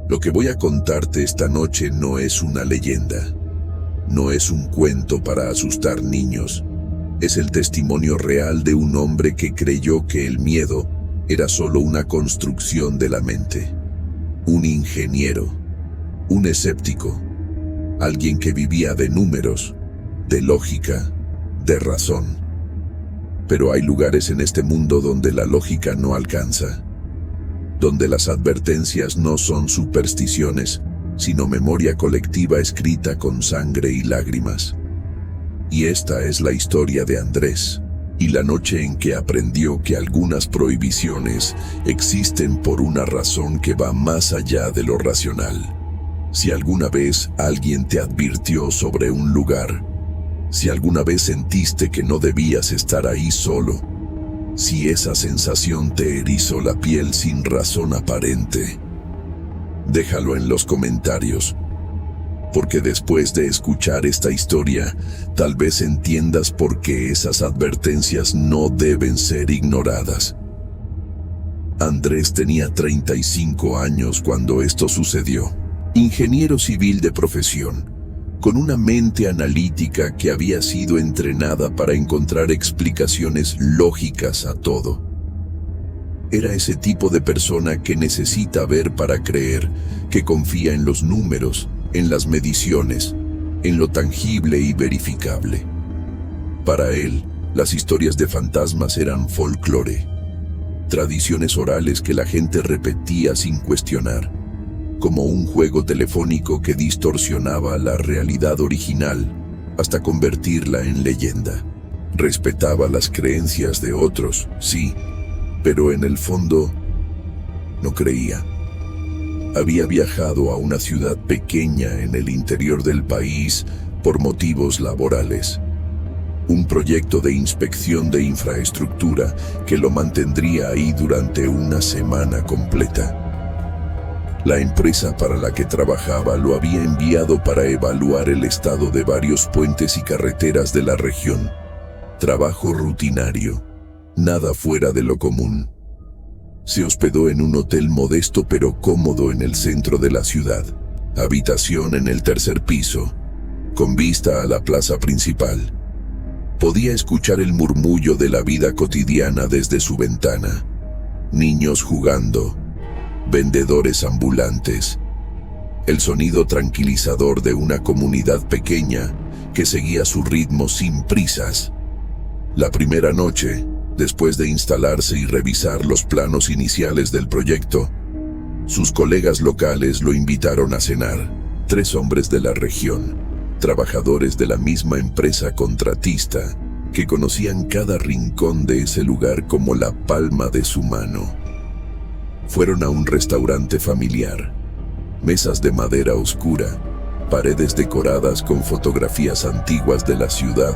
Lo que voy a contarte esta noche no es una leyenda, no es un cuento para asustar niños. Es el testimonio real de un hombre que creyó que el miedo era solo una construcción de la mente. Un ingeniero, un escéptico, alguien que vivía de números, de lógica, de razón. Pero hay lugares en este mundo donde la lógica no alcanza, donde las advertencias no son supersticiones, sino memoria colectiva escrita con sangre y lágrimas. Y esta es la historia de Andrés, y la noche en que aprendió que algunas prohibiciones existen por una razón que va más allá de lo racional. Si alguna vez alguien te advirtió sobre un lugar, si alguna vez sentiste que no debías estar ahí solo, si esa sensación te erizó la piel sin razón aparente, déjalo en los comentarios, porque después de escuchar esta historia, tal vez entiendas por qué esas advertencias no deben ser ignoradas. Andrés tenía 35 años cuando esto sucedió. Ingeniero civil de profesión, con una mente analítica que había sido entrenada para encontrar explicaciones lógicas a todo. Era ese tipo de persona que necesita ver para creer, que confía en los números, en las mediciones, en lo tangible y verificable. Para él, las historias de fantasmas eran folclore, tradiciones orales que la gente repetía sin cuestionar, como un juego telefónico que distorsionaba la realidad original hasta convertirla en leyenda. Respetaba las creencias de otros, sí, pero en el fondo no creía. Había viajado a una ciudad pequeña en el interior del país por motivos laborales. Un proyecto de inspección de infraestructura que lo mantendría ahí durante una semana completa. La empresa para la que trabajaba lo había enviado para evaluar el estado de varios puentes y carreteras de la región. Trabajo rutinario, nada fuera de lo común. Se hospedó en un hotel modesto pero cómodo en el centro de la ciudad. Habitación en el tercer piso, con vista a la plaza principal. Podía escuchar el murmullo de la vida cotidiana desde su ventana. Niños jugando, vendedores ambulantes, el sonido tranquilizador de una comunidad pequeña que seguía su ritmo sin prisas. La primera noche, después de instalarse y revisar los planos iniciales del proyecto, sus colegas locales lo invitaron a cenar. 3 hombres de la región, trabajadores de la misma empresa contratista, que conocían cada rincón de ese lugar como la palma de su mano. Fueron a un restaurante familiar. Mesas de madera oscura, paredes decoradas con fotografías antiguas de la ciudad,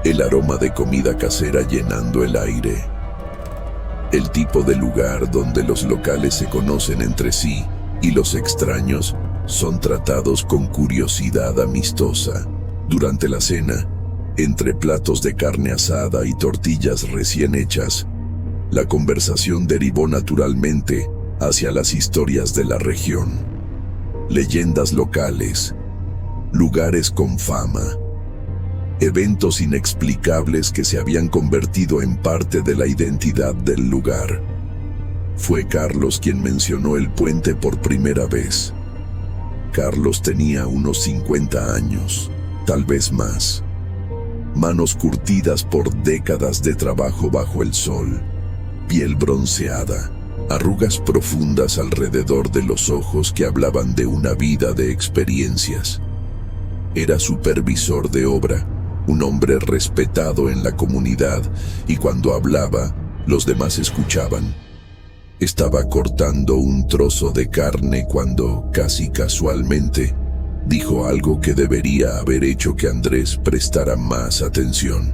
el aroma de comida casera llenando el aire. El tipo de lugar donde los locales se conocen entre sí y los extraños son tratados con curiosidad amistosa. Durante la cena, entre platos de carne asada y tortillas recién hechas, la conversación derivó naturalmente hacia las historias de la región. Leyendas locales, lugares con fama, eventos inexplicables que se habían convertido en parte de la identidad del lugar. Fue Carlos quien mencionó el puente por primera vez. Carlos tenía unos 50 años, tal vez más. Manos curtidas por décadas de trabajo bajo el sol, piel bronceada, arrugas profundas alrededor de los ojos que hablaban de una vida de experiencias. Era supervisor de obra, un hombre respetado en la comunidad, y cuando hablaba, los demás escuchaban. Estaba cortando un trozo de carne cuando, casi casualmente, dijo algo que debería haber hecho que Andrés prestara más atención.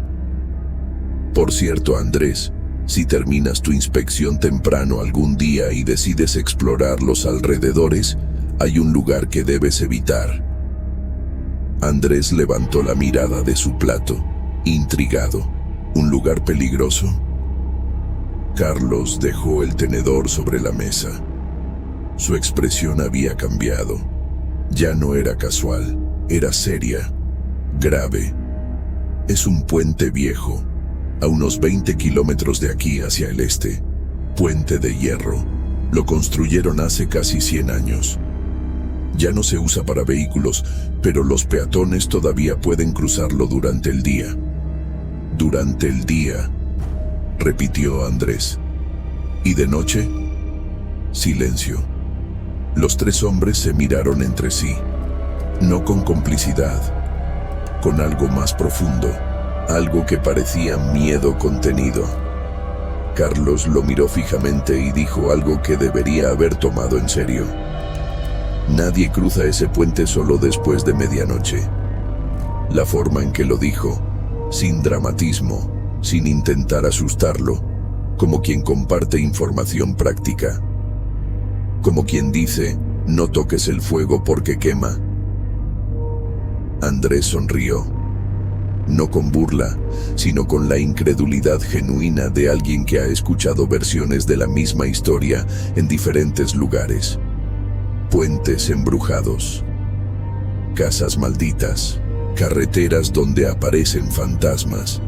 Por cierto, Andrés, si terminas tu inspección temprano algún día y decides explorar los alrededores, hay un lugar que debes evitar. Andrés levantó la mirada de su plato, intrigado. ¿Un lugar peligroso? Carlos dejó el tenedor sobre la mesa. Su expresión había cambiado. Ya no era casual, era seria, grave. Es un puente viejo, a unos 20 kilómetros de aquí hacia el este. Puente de hierro. Lo construyeron hace casi 100 años. Ya no se usa para vehículos, pero los peatones todavía pueden cruzarlo durante el día. Durante el día, repitió Andrés. ¿Y de noche? Silencio. Los tres hombres se miraron entre sí, no con complicidad, con algo más profundo, algo que parecía miedo contenido. Carlos lo miró fijamente y dijo algo que debería haber tomado en serio. Nadie cruza ese puente solo después de medianoche. La forma en que lo dijo, sin dramatismo, sin intentar asustarlo, como quien comparte información práctica. Como quien dice, no toques el fuego porque quema. Andrés sonrió, no con burla, sino con la incredulidad genuina de alguien que ha escuchado versiones de la misma historia en diferentes lugares. Puentes embrujados, casas malditas, carreteras donde aparecen fantasmas.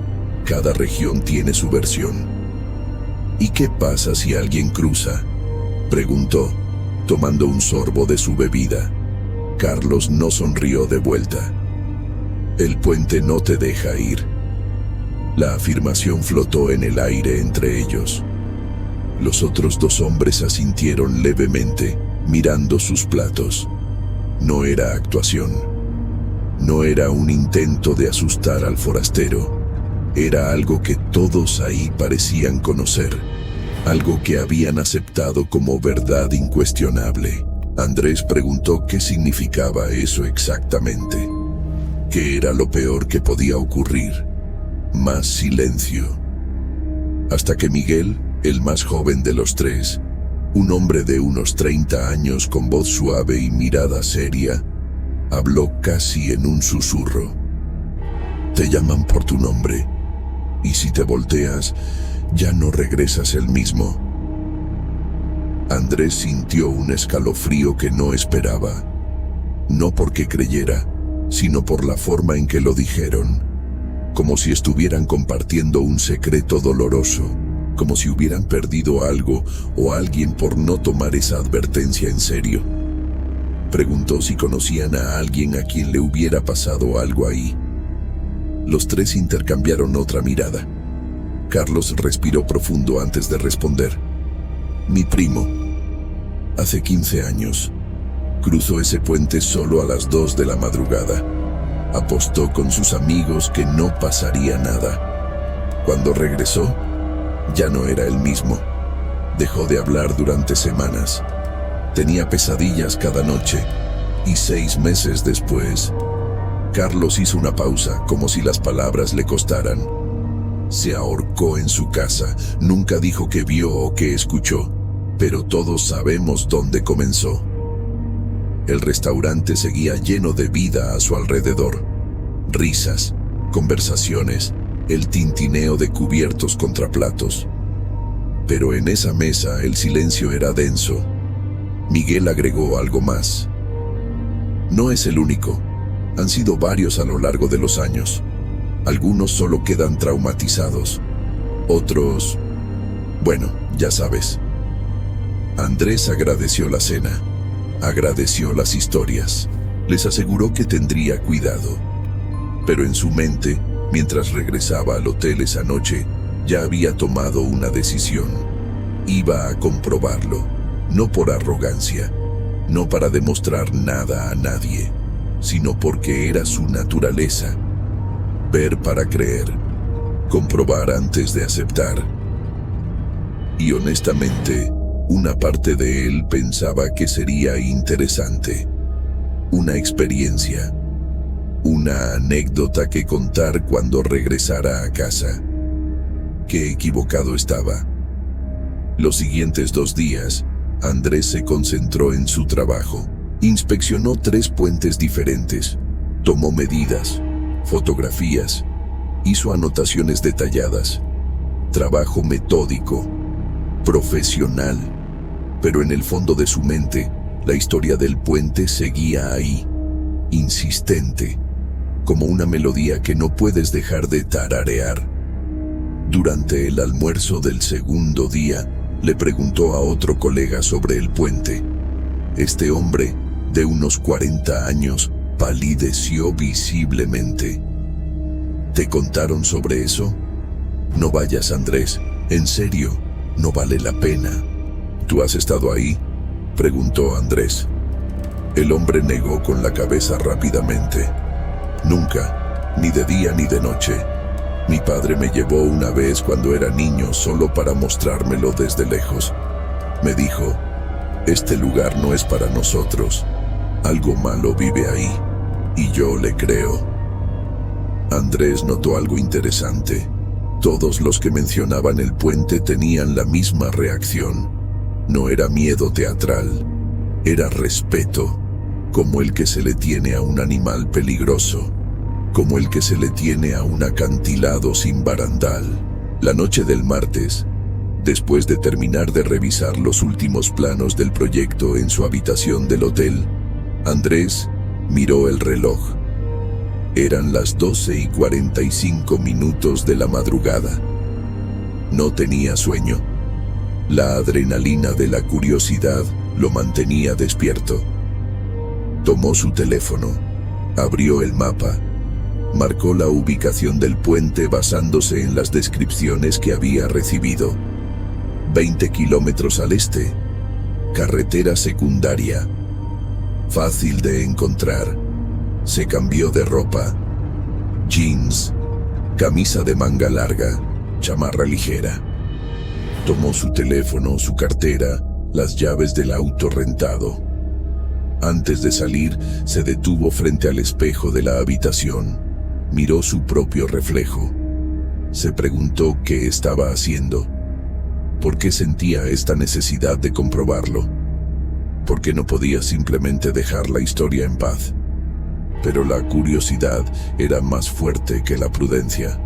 Cada región tiene su versión. ¿Y qué pasa si alguien cruza?, preguntó, tomando un sorbo de su bebida. Carlos no sonrió de vuelta. El puente no te deja ir. La afirmación flotó en el aire entre ellos. Los otros dos hombres asintieron levemente, mirando sus platos. No era actuación. No era un intento de asustar al forastero. Era algo que todos ahí parecían conocer. Algo que habían aceptado como verdad incuestionable. Andrés preguntó qué significaba eso exactamente. ¿Qué era lo peor que podía ocurrir? Más silencio. Hasta que Miguel, el más joven de los tres, un hombre de unos 30 años con voz suave y mirada seria, habló casi en un susurro. Te llaman por tu nombre, y si te volteas, ya no regresas el mismo. Andrés sintió un escalofrío que no esperaba, no porque creyera, sino por la forma en que lo dijeron, como si estuvieran compartiendo un secreto doloroso, como si hubieran perdido algo o alguien por no tomar esa advertencia en serio. Preguntó si conocían a alguien a quien le hubiera pasado algo ahí. Los tres intercambiaron otra mirada. Carlos respiró profundo antes de responder. Mi primo, hace 15 años, cruzó ese puente solo a las 2 de la madrugada. Apostó con sus amigos que no pasaría nada. Cuando regresó, ya no era el mismo. Dejó de hablar durante semanas. Tenía pesadillas cada noche. Y 6 meses después, Carlos hizo una pausa, como si las palabras le costaran. Se ahorcó en su casa. Nunca dijo qué vio o qué escuchó, pero todos sabemos dónde comenzó. El restaurante seguía lleno de vida a su alrededor. Risas, conversaciones, el tintineo de cubiertos contra platos. Pero en esa mesa el silencio era denso. Miguel agregó algo más. No es el único. Han sido varios a lo largo de los años. Algunos solo quedan traumatizados. Otros... bueno, ya sabes. Andrés agradeció la cena. Agradeció las historias. Les aseguró que tendría cuidado. Pero en su mente, mientras regresaba al hotel esa noche, ya había tomado una decisión. Iba a comprobarlo, no por arrogancia, no para demostrar nada a nadie, sino porque era su naturaleza. Ver para creer, comprobar antes de aceptar. Y honestamente, una parte de él pensaba que sería interesante. Una experiencia, una anécdota que contar cuando regresara a casa. Qué equivocado estaba. Los siguientes 2 días, Andrés se concentró en su trabajo. Inspeccionó 3 puentes diferentes, tomó medidas, fotografías, hizo anotaciones detalladas. Trabajo metódico, profesional. Pero en el fondo de su mente, la historia del puente seguía ahí, insistente, como una melodía que no puedes dejar de tararear. Durante el almuerzo del segundo día, le preguntó a otro colega sobre el puente. Este hombre, de unos 40 años, palideció visiblemente. ¿Te contaron sobre eso? No vayas, Andrés. En serio, no vale la pena. ¿Tú has estado ahí?, preguntó Andrés. El hombre negó con la cabeza rápidamente. Nunca, ni de día ni de noche. Mi padre me llevó una vez cuando era niño solo para mostrármelo desde lejos. Me dijo, este lugar no es para nosotros. Algo malo vive ahí. Y yo le creo. Andrés notó algo interesante. Todos los que mencionaban el puente tenían la misma reacción. No era miedo teatral, era respeto, como el que se le tiene a un animal peligroso, como el que se le tiene a un acantilado sin barandal. La noche del martes, después de terminar de revisar los últimos planos del proyecto en su habitación del hotel, Andrés miró el reloj. Eran las 12:45 de la madrugada. No tenía sueño. La adrenalina de la curiosidad lo mantenía despierto. Tomó su teléfono, abrió el mapa, marcó la ubicación del puente basándose en las descripciones que había recibido. 20 kilómetros al este, carretera secundaria, fácil de encontrar. Se cambió de ropa, jeans, camisa de manga larga, chamarra ligera. Tomó su teléfono, su cartera, las llaves del auto rentado. Antes de salir, se detuvo frente al espejo de la habitación. Miró su propio reflejo. Se preguntó qué estaba haciendo. ¿Por qué sentía esta necesidad de comprobarlo? ¿Por qué no podía simplemente dejar la historia en paz? Pero la curiosidad era más fuerte que la prudencia.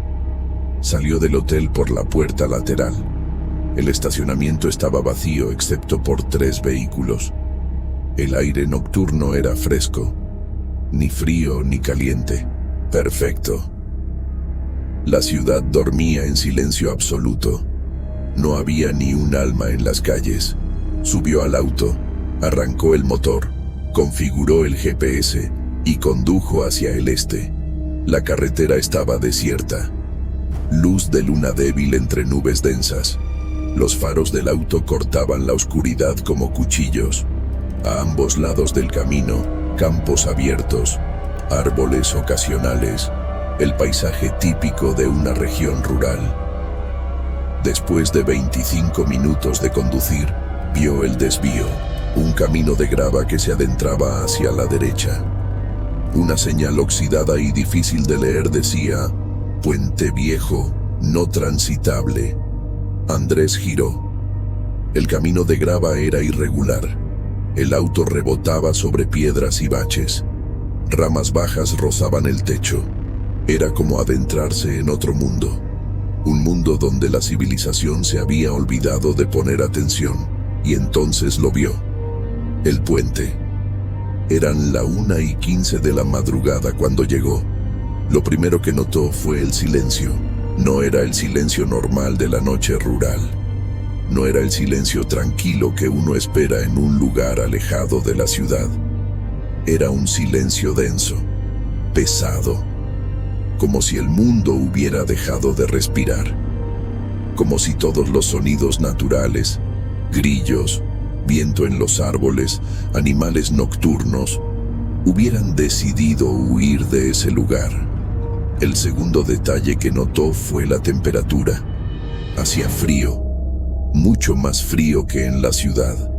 Salió del hotel por la puerta lateral. El estacionamiento estaba vacío excepto por 3 vehículos. El aire nocturno era fresco, ni frío ni caliente. Perfecto. La ciudad dormía en silencio absoluto. No había ni un alma en las calles. Subió al auto, arrancó el motor, configuró el GPS y condujo hacia el este. La carretera estaba desierta. Luz de luna débil entre nubes densas. Los faros del auto cortaban la oscuridad como cuchillos. A ambos lados del camino, campos abiertos, árboles ocasionales, el paisaje típico de una región rural. Después de 25 minutos de conducir, vio el desvío, un camino de grava que se adentraba hacia la derecha. Una señal oxidada y difícil de leer decía, Puente Viejo, no transitable. Andrés giró. El camino de grava era irregular. El auto rebotaba sobre piedras y baches. Ramas bajas rozaban el techo. Era como adentrarse en otro mundo. Un mundo donde la civilización se había olvidado de poner atención, y entonces lo vio. El puente. Eran la 1:15 de la madrugada cuando llegó. Lo primero que notó fue el silencio. No era el silencio normal de la noche rural. No era el silencio tranquilo que uno espera en un lugar alejado de la ciudad. Era un silencio denso, pesado, como si el mundo hubiera dejado de respirar. Como si todos los sonidos naturales, grillos, viento en los árboles, animales nocturnos, hubieran decidido huir de ese lugar. El segundo detalle que notó fue la temperatura. Hacía frío, mucho más frío que en la ciudad,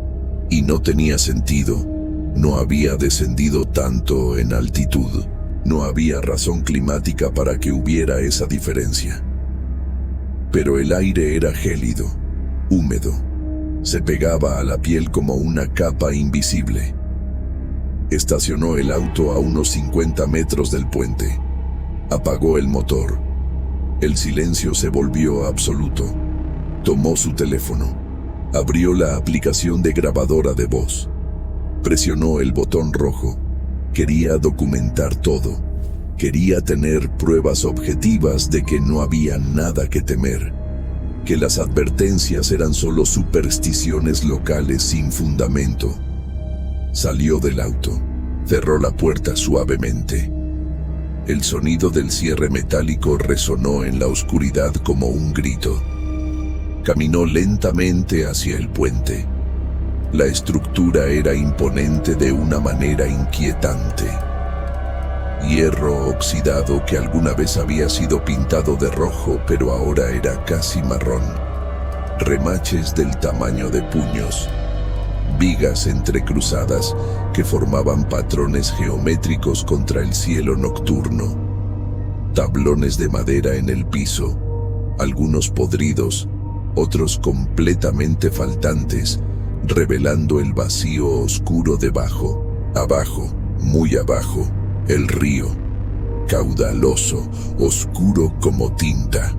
y no tenía sentido. No había descendido tanto en altitud. No había razón climática para que hubiera esa diferencia. Pero el aire era gélido, húmedo. Se pegaba a la piel como una capa invisible. Estacionó el auto a unos 50 metros del puente. Apagó el motor. El silencio se volvió absoluto. Tomó su teléfono. Abrió la aplicación de grabadora de voz. Presionó el botón rojo. Quería documentar todo. Quería tener pruebas objetivas de que no había nada que temer, que las advertencias eran solo supersticiones locales sin fundamento. Salió del auto, cerró la puerta suavemente. El sonido del cierre metálico resonó en la oscuridad como un grito. Caminó lentamente hacia el puente. La estructura era imponente de una manera inquietante. Hierro oxidado que alguna vez había sido pintado de rojo, pero ahora era casi marrón. Remaches del tamaño de puños. Vigas entrecruzadas que formaban patrones geométricos contra el cielo nocturno. Tablones de madera en el piso, algunos podridos, otros completamente faltantes, revelando el vacío oscuro debajo. Abajo, muy abajo, el río, caudaloso, oscuro como tinta.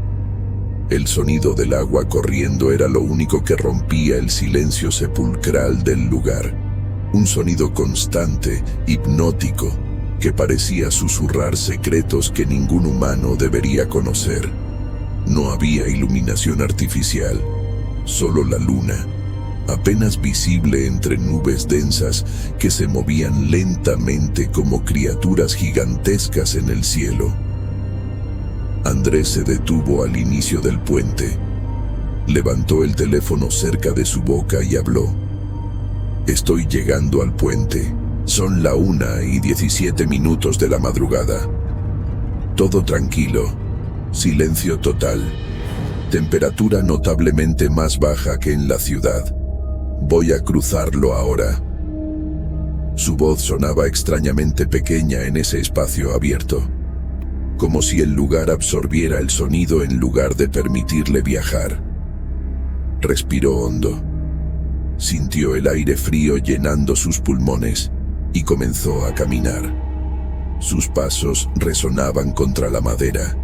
El sonido del agua corriendo era lo único que rompía el silencio sepulcral del lugar. Un sonido constante, hipnótico, que parecía susurrar secretos que ningún humano debería conocer. No había iluminación artificial, solo la luna, apenas visible entre nubes densas que se movían lentamente como criaturas gigantescas en el cielo. Andrés se detuvo al inicio del puente. Levantó el teléfono cerca de su boca y habló. Estoy llegando al puente. Son la 1:17 de la madrugada. Todo tranquilo. Silencio total. Temperatura notablemente más baja que en la ciudad. Voy a cruzarlo ahora. Su voz sonaba extrañamente pequeña en ese espacio abierto, como si el lugar absorbiera el sonido en lugar de permitirle viajar. Respiró hondo. Sintió el aire frío llenando sus pulmones y comenzó a caminar. Sus pasos resonaban contra la madera.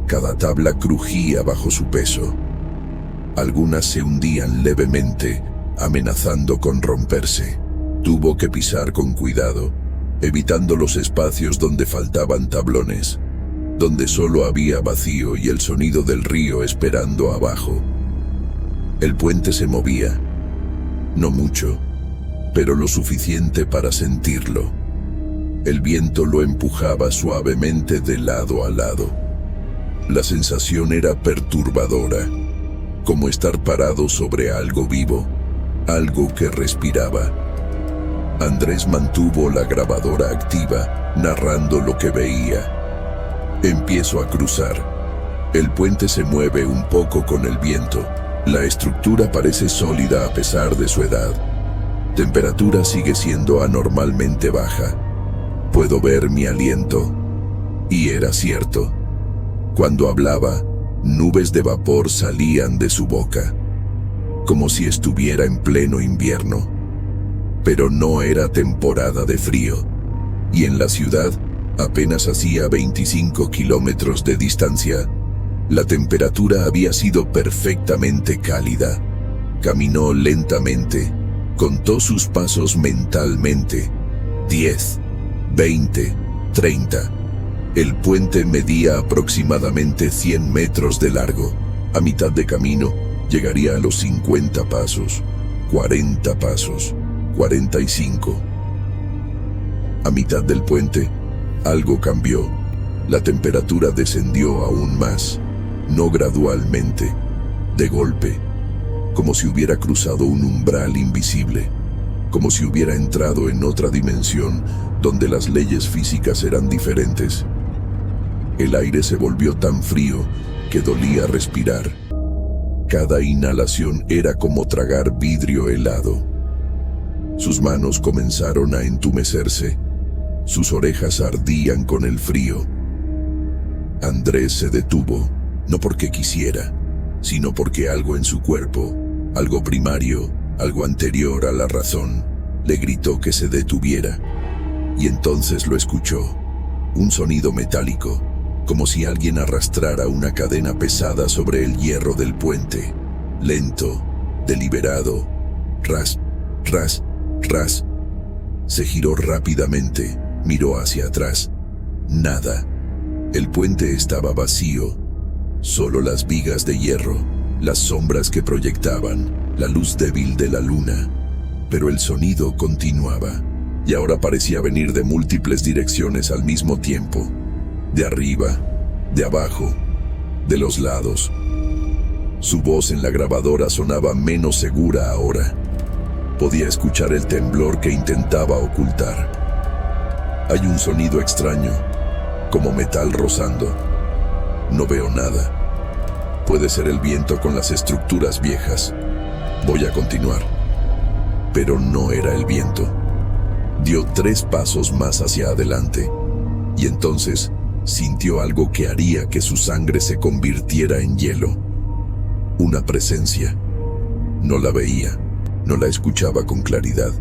Cada tabla crujía bajo su peso. Algunas se hundían levemente, amenazando con romperse. Tuvo que pisar con cuidado, evitando los espacios donde faltaban tablones, donde solo había vacío y el sonido del río esperando abajo. El puente se movía, no mucho, pero lo suficiente para sentirlo. El viento lo empujaba suavemente de lado a lado. La sensación era perturbadora, como estar parado sobre algo vivo, algo que respiraba. Andrés mantuvo la grabadora activa, narrando lo que veía. Empiezo a cruzar. El puente se mueve un poco con el viento. La estructura parece sólida a pesar de su edad. Temperatura sigue siendo anormalmente baja. Puedo ver mi aliento. Y era cierto. Cuando hablaba, nubes de vapor salían de su boca, como si estuviera en pleno invierno. Pero no era temporada de frío, y en la ciudad, apenas hacía 25 kilómetros de distancia, la temperatura había sido perfectamente cálida. Caminó lentamente, contó sus pasos mentalmente. 10, 20, 30. El puente medía aproximadamente 100 metros de largo. A mitad de camino, llegaría a los 50 pasos, 40 pasos, 45. A mitad del puente, algo cambió. La temperatura descendió aún más, no gradualmente, de golpe, como si hubiera cruzado un umbral invisible, como si hubiera entrado en otra dimensión donde las leyes físicas eran diferentes. El aire se volvió tan frío que dolía respirar. Cada inhalación era como tragar vidrio helado. Sus manos comenzaron a entumecerse. Sus orejas ardían con el frío. Andrés se detuvo, no porque quisiera, sino porque algo en su cuerpo, algo primario, algo anterior a la razón, le gritó que se detuviera. Y entonces lo escuchó, un sonido metálico, como si alguien arrastrara una cadena pesada sobre el hierro del puente. Lento, Deliberado. Ras, ras, ras. Se giró rápidamente, miró hacia atrás. Nada. El puente estaba vacío. Solo las vigas de hierro, las sombras que proyectaban, la luz débil de la luna. Pero el sonido continuaba, y ahora parecía venir de múltiples direcciones al mismo tiempo. De arriba, de abajo, de los lados. Su voz en la grabadora sonaba menos segura ahora. Podía escuchar el temblor que intentaba ocultar. Hay un sonido extraño, como metal rozando. No veo nada. Puede ser el viento con las estructuras viejas. Voy a continuar. Pero no era el viento. Dio 3 pasos más hacia adelante, y entonces sintió algo que haría que su sangre se convirtiera en hielo. Una presencia. No la veía, no la escuchaba con claridad,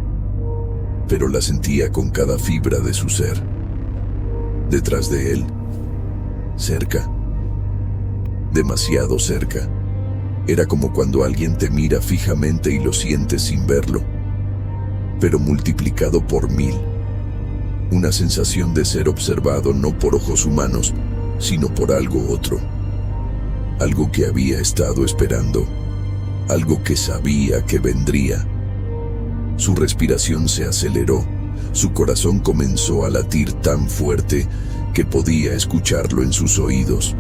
pero la sentía con cada fibra de su ser. Detrás de él, cerca, demasiado cerca. Era como cuando alguien te mira fijamente y lo sientes sin verlo, pero multiplicado por 1000. Una sensación de ser observado no por ojos humanos, sino por algo otro. Algo que había estado esperando, algo que sabía que vendría. Su respiración se aceleró, su corazón comenzó a latir tan fuerte que podía escucharlo en sus oídos.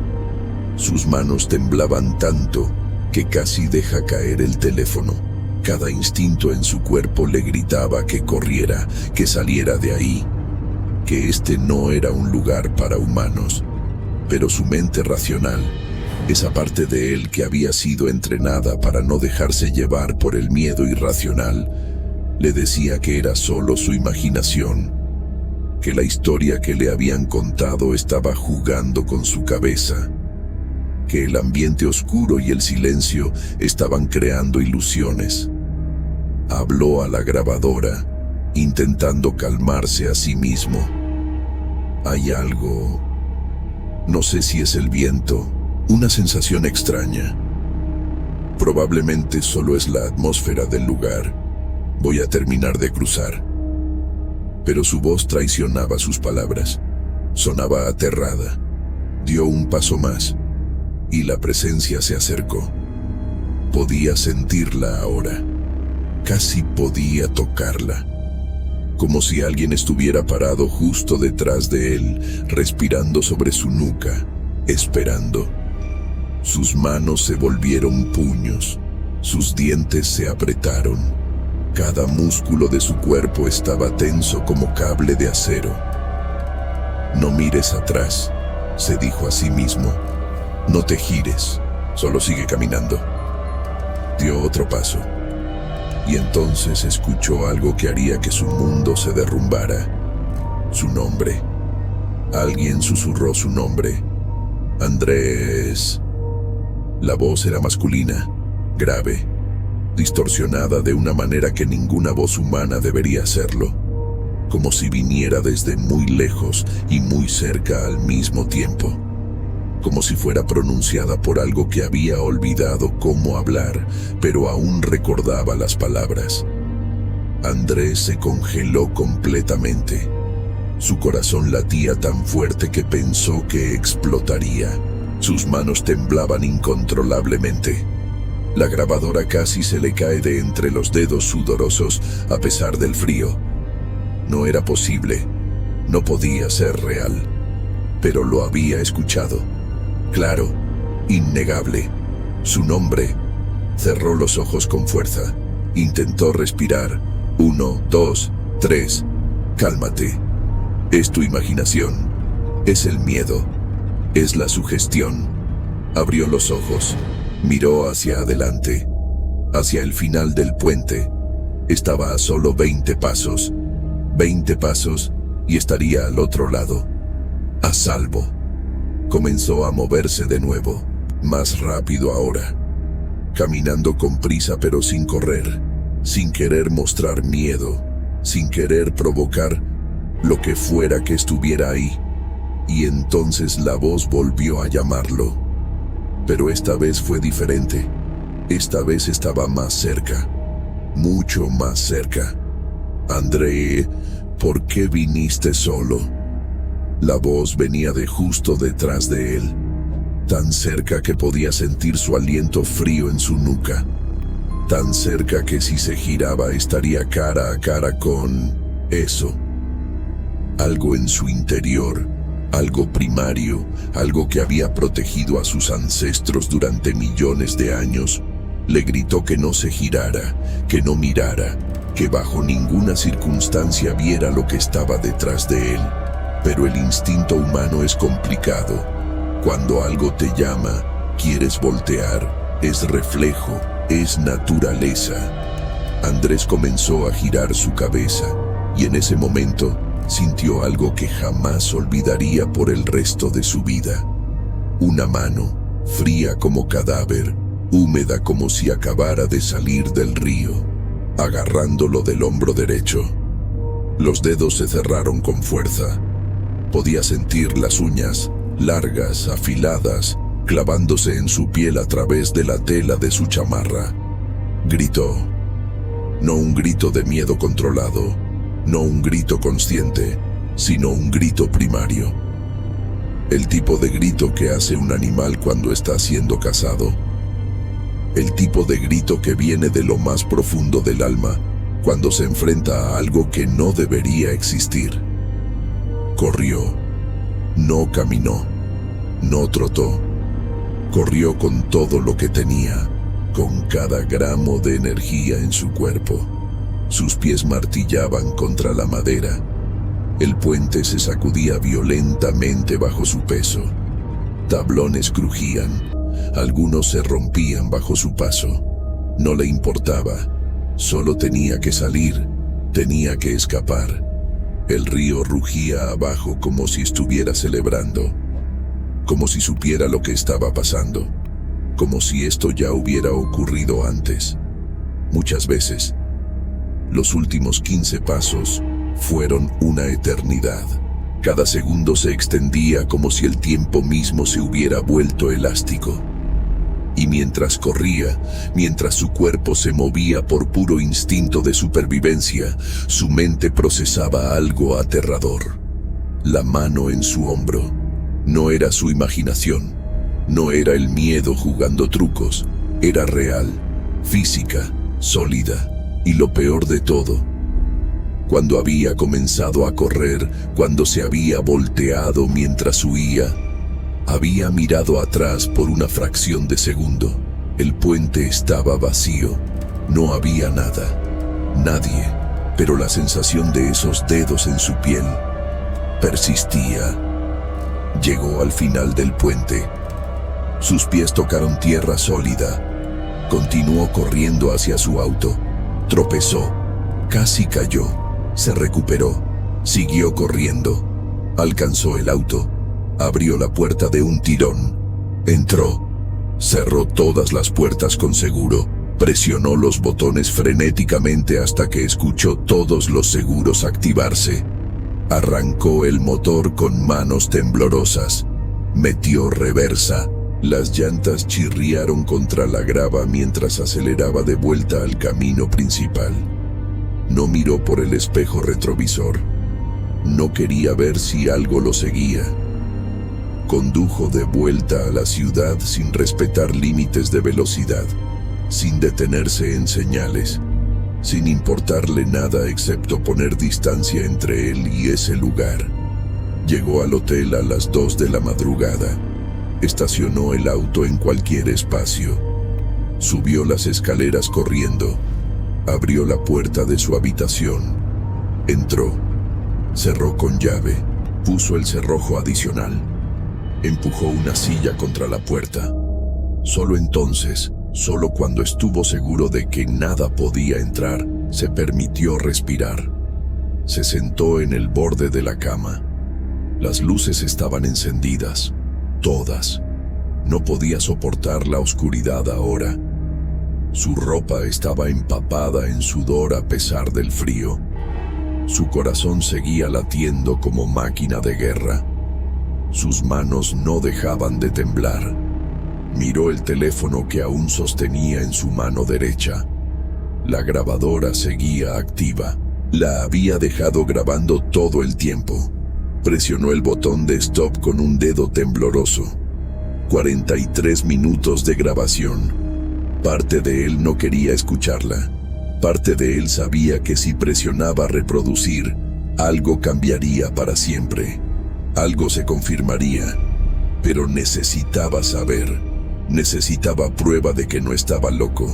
Sus manos temblaban tanto que casi deja caer el teléfono. Cada instinto en su cuerpo le gritaba que corriera, que saliera de ahí, que este no era un lugar para humanos. Pero su mente racional, esa parte de él que había sido entrenada para no dejarse llevar por el miedo irracional, le decía que era solo su imaginación, que la historia que le habían contado estaba jugando con su cabeza, que el ambiente oscuro y el silencio estaban creando ilusiones. Habló a la grabadora, intentando calmarse a sí mismo. Hay algo, no sé si es el viento, una sensación extraña. Probablemente solo es la atmósfera del lugar. Voy a terminar de cruzar. Pero su voz traicionaba sus palabras. Sonaba aterrada. Dio un paso más, y la presencia se acercó. Podía sentirla ahora. Casi podía tocarla. Como si alguien estuviera parado justo detrás de él, respirando sobre su nuca, esperando. Sus manos se volvieron puños, sus dientes se apretaron. Cada músculo de su cuerpo estaba tenso como cable de acero. No mires atrás, se dijo a sí mismo. No te gires, solo sigue caminando. Dio otro paso, y entonces escuchó algo que haría que su mundo se derrumbara. Su nombre. Alguien susurró su nombre. Andrés. La voz era masculina, grave, distorsionada de una manera que ninguna voz humana debería hacerlo, como si viniera desde muy lejos y muy cerca al mismo tiempo, como si fuera pronunciada por algo que había olvidado cómo hablar, pero aún recordaba las palabras. Andrés se congeló completamente. Su corazón latía tan fuerte que pensó que explotaría. Sus manos temblaban incontrolablemente. La grabadora casi se le cae de entre los dedos sudorosos a pesar del frío. No era posible, no podía ser real, pero lo había escuchado. Claro, innegable. Su nombre. Cerró los ojos con fuerza. Intentó respirar. 1, 2, 3. Cálmate. Es tu imaginación. Es el miedo. Es la sugestión. Abrió los ojos. Miró hacia adelante. Hacia el final del puente. Estaba a solo 20 pasos. 20 pasos y estaría al otro lado. A salvo. Comenzó a moverse de nuevo. Más rápido ahora. Caminando con prisa pero sin correr. Sin querer mostrar miedo. Sin querer provocar lo que fuera que estuviera ahí. Y entonces la voz volvió a llamarlo. Pero esta vez fue diferente. Esta vez estaba más cerca, mucho más cerca. «André, ¿por qué viniste solo?». La voz venía de justo detrás de él, tan cerca que podía sentir su aliento frío en su nuca, tan cerca que si se giraba estaría cara a cara con eso. Algo en su interior, algo primario, algo que había protegido a sus ancestros durante millones de años, le gritó que no se girara, que no mirara, que bajo ninguna circunstancia viera lo que estaba detrás de él. Pero el instinto humano es complicado. Cuando algo te llama, quieres voltear, es reflejo, es naturaleza. Andrés comenzó a girar su cabeza y en ese momento sintió algo que jamás olvidaría por el resto de su vida. Una mano, fría como cadáver, húmeda como si acabara de salir del río, agarrándolo del hombro derecho. Los dedos se cerraron con fuerza. Podía sentir las uñas, largas, afiladas, clavándose en su piel a través de la tela de su chamarra. Gritó. No un grito de miedo controlado, no un grito consciente, sino un grito primario. El tipo de grito que hace un animal cuando está siendo cazado. El tipo de grito que viene de lo más profundo del alma cuando se enfrenta a algo que no debería existir. Corrió. No caminó. No trotó. Corrió con todo lo que tenía, con cada gramo de energía en su cuerpo. Sus pies martillaban contra la madera. El puente se sacudía violentamente bajo su peso. Tablones crujían. Algunos se rompían bajo su paso. No le importaba. Solo tenía que salir. Tenía que escapar. El río rugía abajo como si estuviera celebrando. Como si supiera lo que estaba pasando. Como si esto ya hubiera ocurrido antes. Muchas veces. Los últimos 15 pasos fueron una eternidad. Cada segundo se extendía como si el tiempo mismo se hubiera vuelto elástico. Y mientras corría, mientras su cuerpo se movía por puro instinto de supervivencia, su mente procesaba algo aterrador. La mano en su hombro. No era su imaginación. No era el miedo jugando trucos. Era real, física, sólida. Y lo peor de todo, cuando había comenzado a correr, cuando se había volteado mientras huía, había mirado atrás por una fracción de segundo. El puente estaba vacío. No había nada. Nadie. Pero la sensación de esos dedos en su piel persistía. Llegó al final del puente. Sus pies tocaron tierra sólida. Continuó corriendo hacia su auto. Tropezó. Casi cayó. Se recuperó. Siguió corriendo. Alcanzó el auto. Abrió la puerta de un tirón. Entró. Cerró todas las puertas con seguro. Presionó los botones frenéticamente hasta que escuchó todos los seguros activarse. Arrancó el motor con manos temblorosas. Metió reversa. Las llantas chirriaron contra la grava mientras aceleraba de vuelta al camino principal. No miró por el espejo retrovisor. No quería ver si algo lo seguía. Condujo de vuelta a la ciudad sin respetar límites de velocidad, sin detenerse en señales, sin importarle nada excepto poner distancia entre él y ese lugar. Llegó al hotel a las 2 de la madrugada. Estacionó el auto en cualquier espacio. Subió las escaleras corriendo. Abrió la puerta de su habitación. Entró. Cerró con llave. Puso el cerrojo adicional. Empujó una silla contra la puerta. Solo entonces, solo cuando estuvo seguro de que nada podía entrar, se permitió respirar. Se sentó en el borde de la cama. Las luces estaban encendidas. Todas. No podía soportar la oscuridad ahora. Su ropa estaba empapada en sudor a pesar del frío. Su corazón seguía latiendo como máquina de guerra. Sus manos no dejaban de temblar. Miró el teléfono que aún sostenía en su mano derecha. La grabadora seguía activa. La había dejado grabando todo el tiempo. Presionó el botón de stop con un dedo tembloroso. 43 minutos de grabación. Parte de él no quería escucharla. Parte de él sabía que si presionaba reproducir, algo cambiaría para siempre. Algo se confirmaría. Pero necesitaba saber. Necesitaba prueba de que no estaba loco.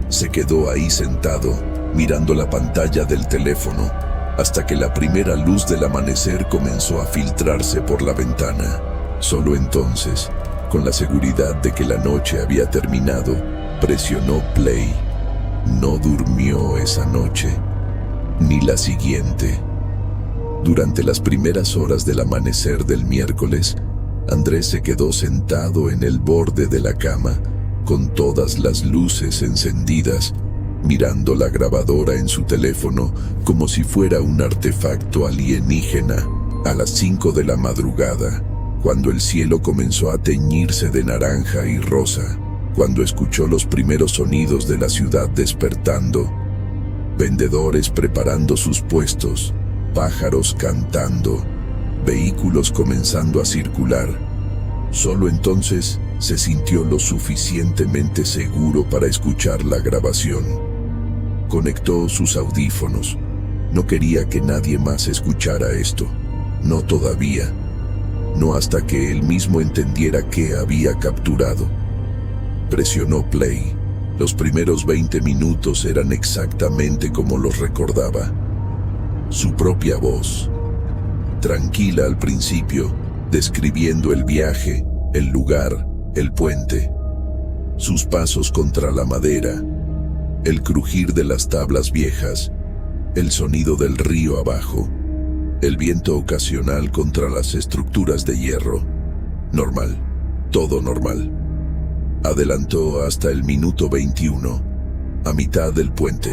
Se quedó ahí sentado, mirando la pantalla del teléfono, hasta que la primera luz del amanecer comenzó a filtrarse por la ventana. Solo entonces, con la seguridad de que la noche había terminado, presionó play. No durmió esa noche, ni la siguiente. Durante las primeras horas del amanecer del miércoles, Andrés se quedó sentado en el borde de la cama, con todas las luces encendidas, mirando la grabadora en su teléfono como si fuera un artefacto alienígena. A las 5 de la madrugada, cuando el cielo comenzó a teñirse de naranja y rosa, cuando escuchó los primeros sonidos de la ciudad despertando, vendedores preparando sus puestos, pájaros cantando, vehículos comenzando a circular, solo entonces se sintió lo suficientemente seguro para escuchar la grabación. Conectó sus audífonos. No quería que nadie más escuchara esto. No todavía. No hasta que él mismo entendiera qué había capturado. Presionó play. Los primeros 20 minutos eran exactamente como los recordaba. Su propia voz. Tranquila al principio, describiendo el viaje, el lugar, el puente, sus pasos contra la madera, el crujir de las tablas viejas, el sonido del río abajo, el viento ocasional contra las estructuras de hierro. Normal, todo normal. Adelantó hasta el minuto 21, a mitad del puente.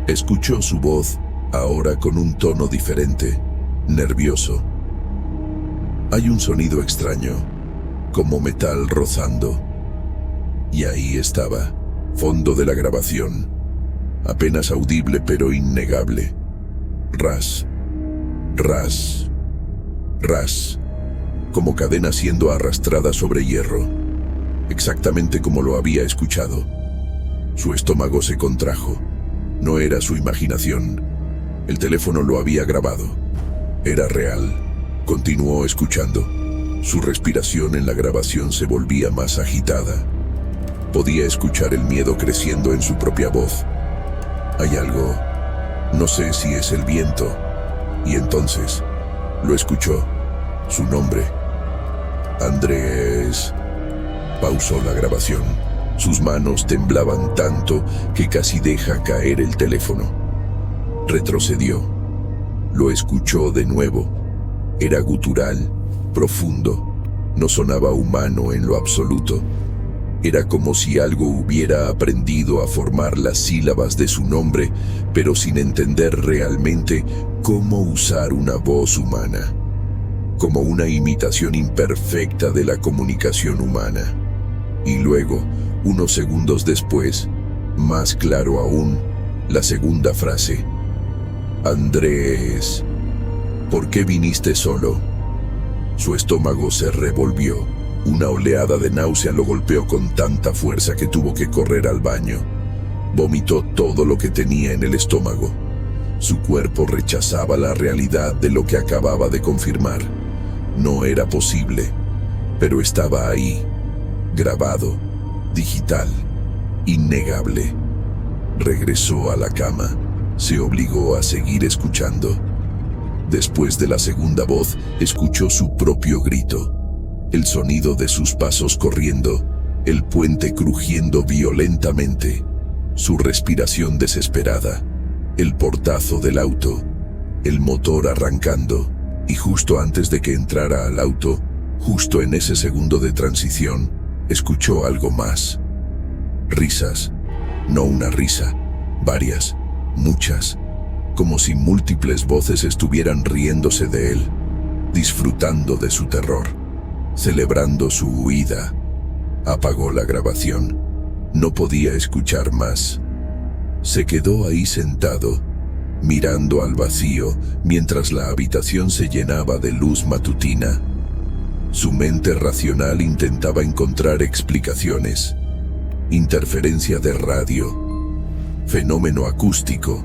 Escuchó su voz, ahora con un tono diferente, nervioso. Hay un sonido extraño, como metal rozando. Y ahí estaba, fondo de la grabación, apenas audible pero innegable. Ras, ras, ras, como cadena siendo arrastrada sobre hierro, exactamente como lo había escuchado. Su estómago se contrajo. No era su imaginación. El teléfono lo había grabado. Era real. Continuó escuchando. Su respiración en la grabación se volvía más agitada. Podía escuchar el miedo creciendo en su propia voz. Hay algo, no sé si es el viento. Y entonces, lo escuchó. Su nombre. Andrés. Pausó la grabación. Sus manos temblaban tanto que casi deja caer el teléfono. Retrocedió. Lo escuchó de nuevo. Era gutural, profundo. No sonaba humano en lo absoluto. Era como si algo hubiera aprendido a formar las sílabas de su nombre, pero sin entender realmente cómo usar una voz humana. Como una imitación imperfecta de la comunicación humana. Y luego, unos segundos después, más claro aún, la segunda frase. Andrés, ¿por qué viniste solo? Su estómago se revolvió. Una oleada de náusea lo golpeó con tanta fuerza que tuvo que correr al baño. Vomitó todo lo que tenía en el estómago. Su cuerpo rechazaba la realidad de lo que acababa de confirmar. No era posible, pero estaba ahí, grabado, digital, innegable. Regresó a la cama. Se obligó a seguir escuchando. Después de la segunda voz, escuchó su propio grito. El sonido de sus pasos corriendo, el puente crujiendo violentamente, su respiración desesperada, el portazo del auto, el motor arrancando, y justo antes de que entrara al auto, justo en ese segundo de transición, escuchó algo más. Risas, no una risa, varias, muchas, como si múltiples voces estuvieran riéndose de él, disfrutando de su terror, celebrando su huida. Apagó la grabación. No podía escuchar más. Se quedó ahí sentado, mirando al vacío, mientras la habitación se llenaba de luz matutina. Su mente racional intentaba encontrar explicaciones. Interferencia de radio, fenómeno acústico,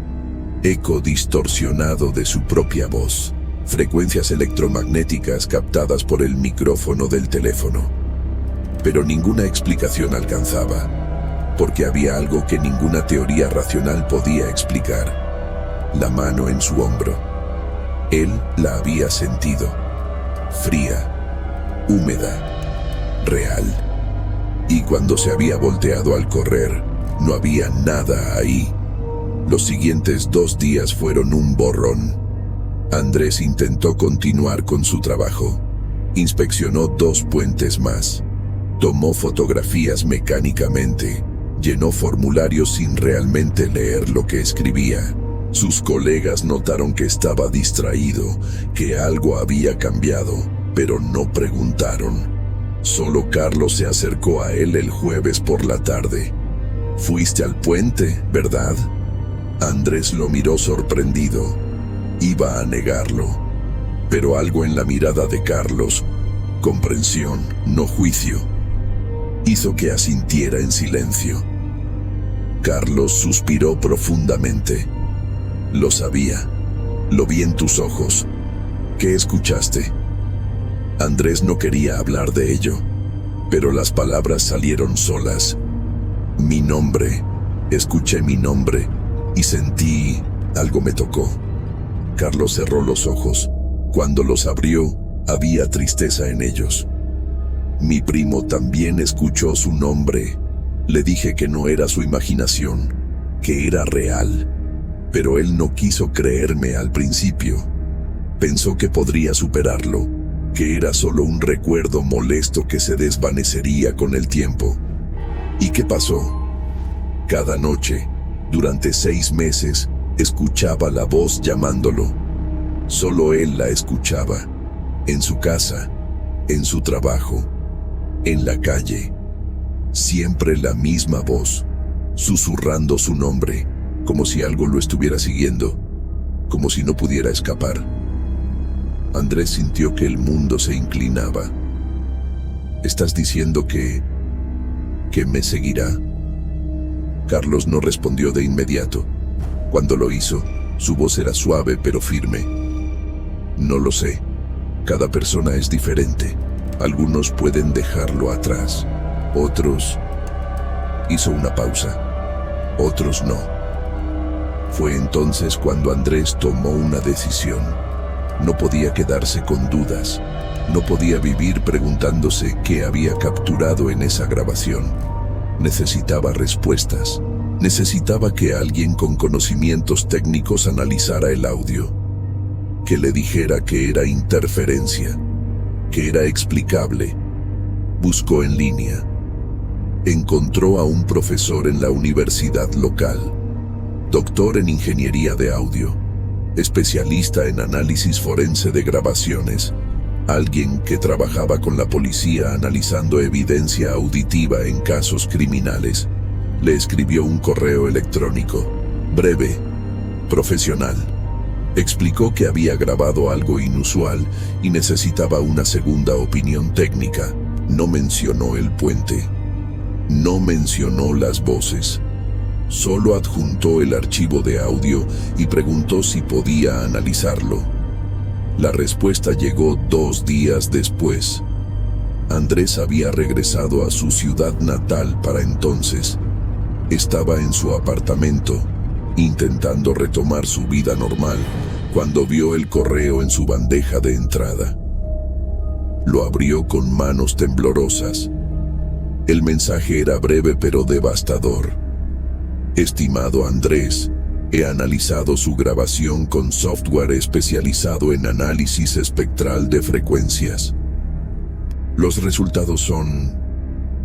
eco distorsionado de su propia voz, frecuencias electromagnéticas captadas por el micrófono del teléfono. Pero ninguna explicación alcanzaba, porque había algo que ninguna teoría racional podía explicar: la mano en su hombro. Él la había sentido, fría, húmeda, real. Y cuando se había volteado al correr, no había nada ahí. Los siguientes 2 días fueron un borrón. Andrés intentó continuar con su trabajo. Inspeccionó 2 puentes más. Tomó fotografías mecánicamente. Llenó formularios sin realmente leer lo que escribía. Sus colegas notaron que estaba distraído, que algo había cambiado, pero no preguntaron. Solo Carlos se acercó a él el jueves por la tarde. «Fuiste al puente, ¿verdad?». Andrés lo miró sorprendido. Iba a negarlo, pero algo en la mirada de Carlos, comprensión, no juicio, hizo que asintiera en silencio. Carlos suspiró profundamente. «Lo sabía. Lo vi en tus ojos. ¿Qué escuchaste?». Andrés no quería hablar de ello, pero las palabras salieron solas. «Mi nombre». Escuché mi nombre y sentí... algo me tocó. Carlos cerró los ojos. Cuando los abrió, había tristeza en ellos. «Mi primo también escuchó su nombre. Le dije que no era su imaginación, que era real. Pero él no quiso creerme al principio. Pensó que podría superarlo, que era solo un recuerdo molesto que se desvanecería con el tiempo». ¿Y qué pasó? Cada noche, durante 6 meses, escuchaba la voz llamándolo. Solo él la escuchaba, en su casa, en su trabajo, en la calle. Siempre la misma voz, susurrando su nombre, como si algo lo estuviera siguiendo, como si no pudiera escapar. Andrés sintió que el mundo se inclinaba. «¿Estás diciendo que me seguirá?». Carlos no respondió de inmediato. Cuando lo hizo, su voz era suave pero firme. «No lo sé. Cada persona es diferente. Algunos pueden dejarlo atrás. Otros...». Hizo una pausa. «Otros no». Fue entonces cuando Andrés tomó una decisión. No podía quedarse con dudas. No podía vivir preguntándose qué había capturado en esa grabación. Necesitaba respuestas. Necesitaba que alguien con conocimientos técnicos analizara el audio, que le dijera que era interferencia, que era explicable. Buscó en línea. Encontró a un profesor en la universidad local, doctor en ingeniería de audio, especialista en análisis forense de grabaciones, alguien que trabajaba con la policía analizando evidencia auditiva en casos criminales. Le escribió un correo electrónico, breve, profesional. Explicó que había grabado algo inusual y necesitaba una segunda opinión técnica. No mencionó el puente. No mencionó las voces. Solo adjuntó el archivo de audio y preguntó si podía analizarlo. La respuesta llegó 2 días después. Andrés había regresado a su ciudad natal para entonces. Estaba en su apartamento, intentando retomar su vida normal, cuando vio el correo en su bandeja de entrada. Lo abrió con manos temblorosas. El mensaje era breve pero devastador. «Estimado Andrés, he analizado su grabación con software especializado en análisis espectral de frecuencias. Los resultados son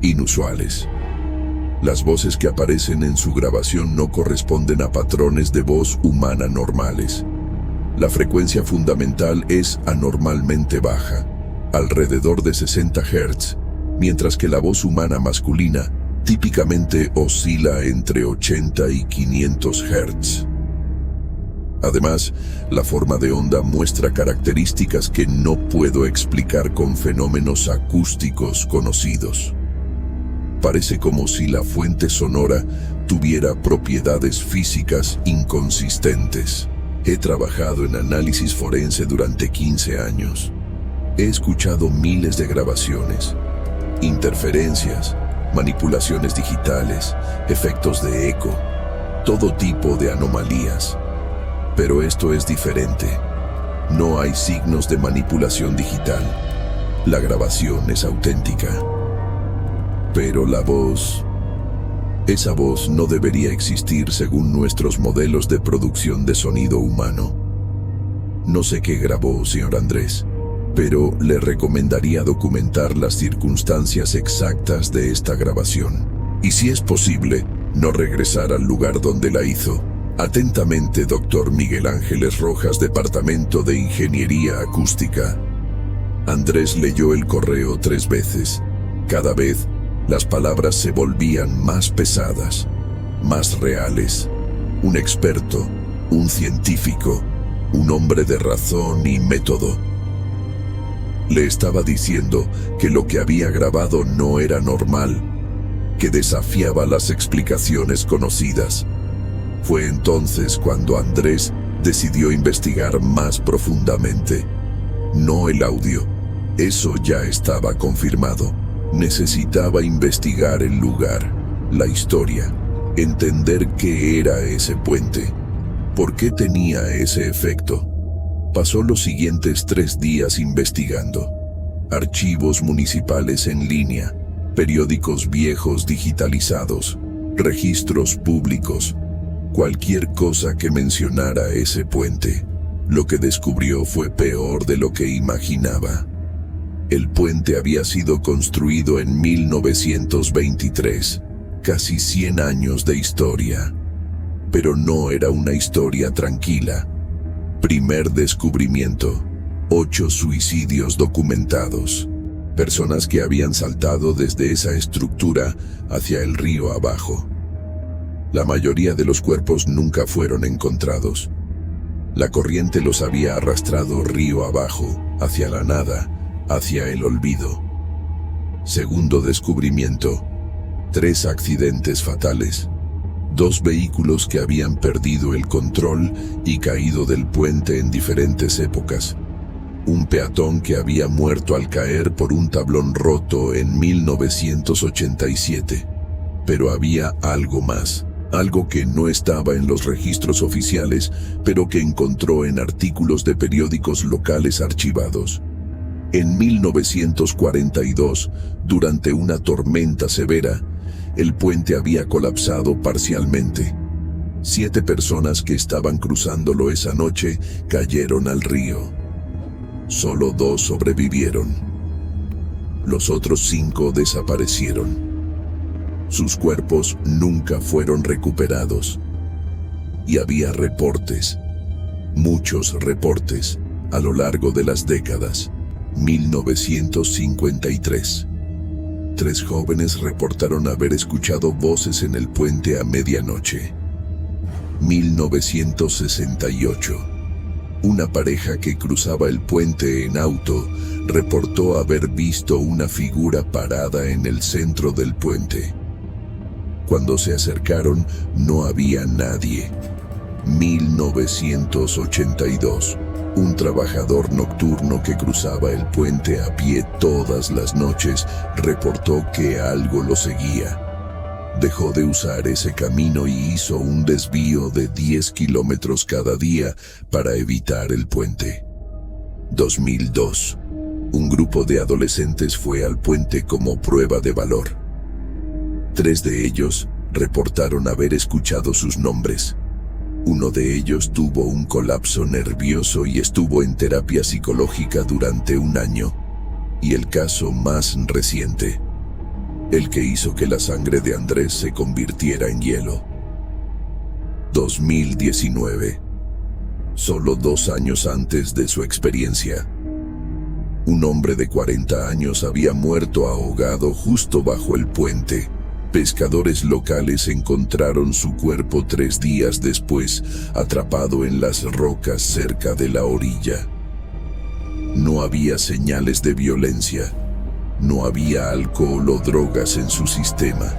inusuales. Las voces que aparecen en su grabación no corresponden a patrones de voz humana normales. La frecuencia fundamental es anormalmente baja, alrededor de 60 Hz, mientras que la voz humana masculina típicamente oscila entre 80 y 500 Hz. Además, la forma de onda muestra características que no puedo explicar con fenómenos acústicos conocidos. Parece como si la fuente sonora tuviera propiedades físicas inconsistentes. He trabajado en análisis forense durante 15 años. He escuchado miles de grabaciones, interferencias, manipulaciones digitales, efectos de eco, todo tipo de anomalías. Pero esto es diferente. No hay signos de manipulación digital. La grabación es auténtica. Pero la voz... esa voz no debería existir según nuestros modelos de producción de sonido humano. No sé qué grabó, señor Andrés, pero le recomendaría documentar las circunstancias exactas de esta grabación. Y si es posible, no regresar al lugar donde la hizo. Atentamente, Dr. Miguel Ángeles Rojas, Departamento de Ingeniería Acústica. Andrés leyó el correo 3 veces. Cada vez, las palabras se volvían más pesadas, más reales. Un experto, un científico, un hombre de razón y método. Le estaba diciendo que lo que había grabado no era normal, que desafiaba las explicaciones conocidas. Fue entonces cuando Andrés decidió investigar más profundamente. No el audio, eso ya estaba confirmado. Necesitaba investigar el lugar, la historia, entender qué era ese puente, por qué tenía ese efecto. Pasó los siguientes 3 días investigando. Archivos municipales en línea, periódicos viejos digitalizados, registros públicos, cualquier cosa que mencionara ese puente. Lo que descubrió fue peor de lo que imaginaba. El puente había sido construido en 1923, casi 100 años de historia. Pero no era una historia tranquila. Primer descubrimiento: 8 suicidios documentados. Personas que habían saltado desde esa estructura hacia el río abajo. La mayoría de los cuerpos nunca fueron encontrados. La corriente los había arrastrado río abajo, hacia la nada, hacia el olvido. Segundo descubrimiento: 3 accidentes fatales. 2 vehículos que habían perdido el control y caído del puente en diferentes épocas. Un peatón que había muerto al caer por un tablón roto en 1987. Pero había algo más, algo que no estaba en los registros oficiales, pero que encontró en artículos de periódicos locales archivados. En 1942, durante una tormenta severa, el puente había colapsado parcialmente. 7 personas que estaban cruzándolo esa noche cayeron al río. Solo 2 sobrevivieron. Los otros 5 desaparecieron. Sus cuerpos nunca fueron recuperados. Y había reportes, muchos reportes, a lo largo de las décadas. 1953. 3 jóvenes reportaron haber escuchado voces en el puente a medianoche. 1968. Una pareja que cruzaba el puente en auto reportó haber visto una figura parada en el centro del puente. Cuando se acercaron, no había nadie. 1982. Un trabajador nocturno que cruzaba el puente a pie todas las noches reportó que algo lo seguía. Dejó de usar ese camino y hizo un desvío de 10 kilómetros cada día para evitar el puente. 2002. Un grupo de adolescentes fue al puente como prueba de valor. 3 de ellos reportaron haber escuchado sus nombres. Uno de ellos tuvo un colapso nervioso y estuvo en terapia psicológica durante 1 año. Y el caso más reciente, el que hizo que la sangre de Andrés se convirtiera en hielo. 2019. Solo 2 años antes de su experiencia. Un hombre de 40 años había muerto ahogado justo bajo el puente. Pescadores locales encontraron su cuerpo 3 días después, atrapado en las rocas cerca de la orilla. No había señales de violencia. No había alcohol o drogas en su sistema.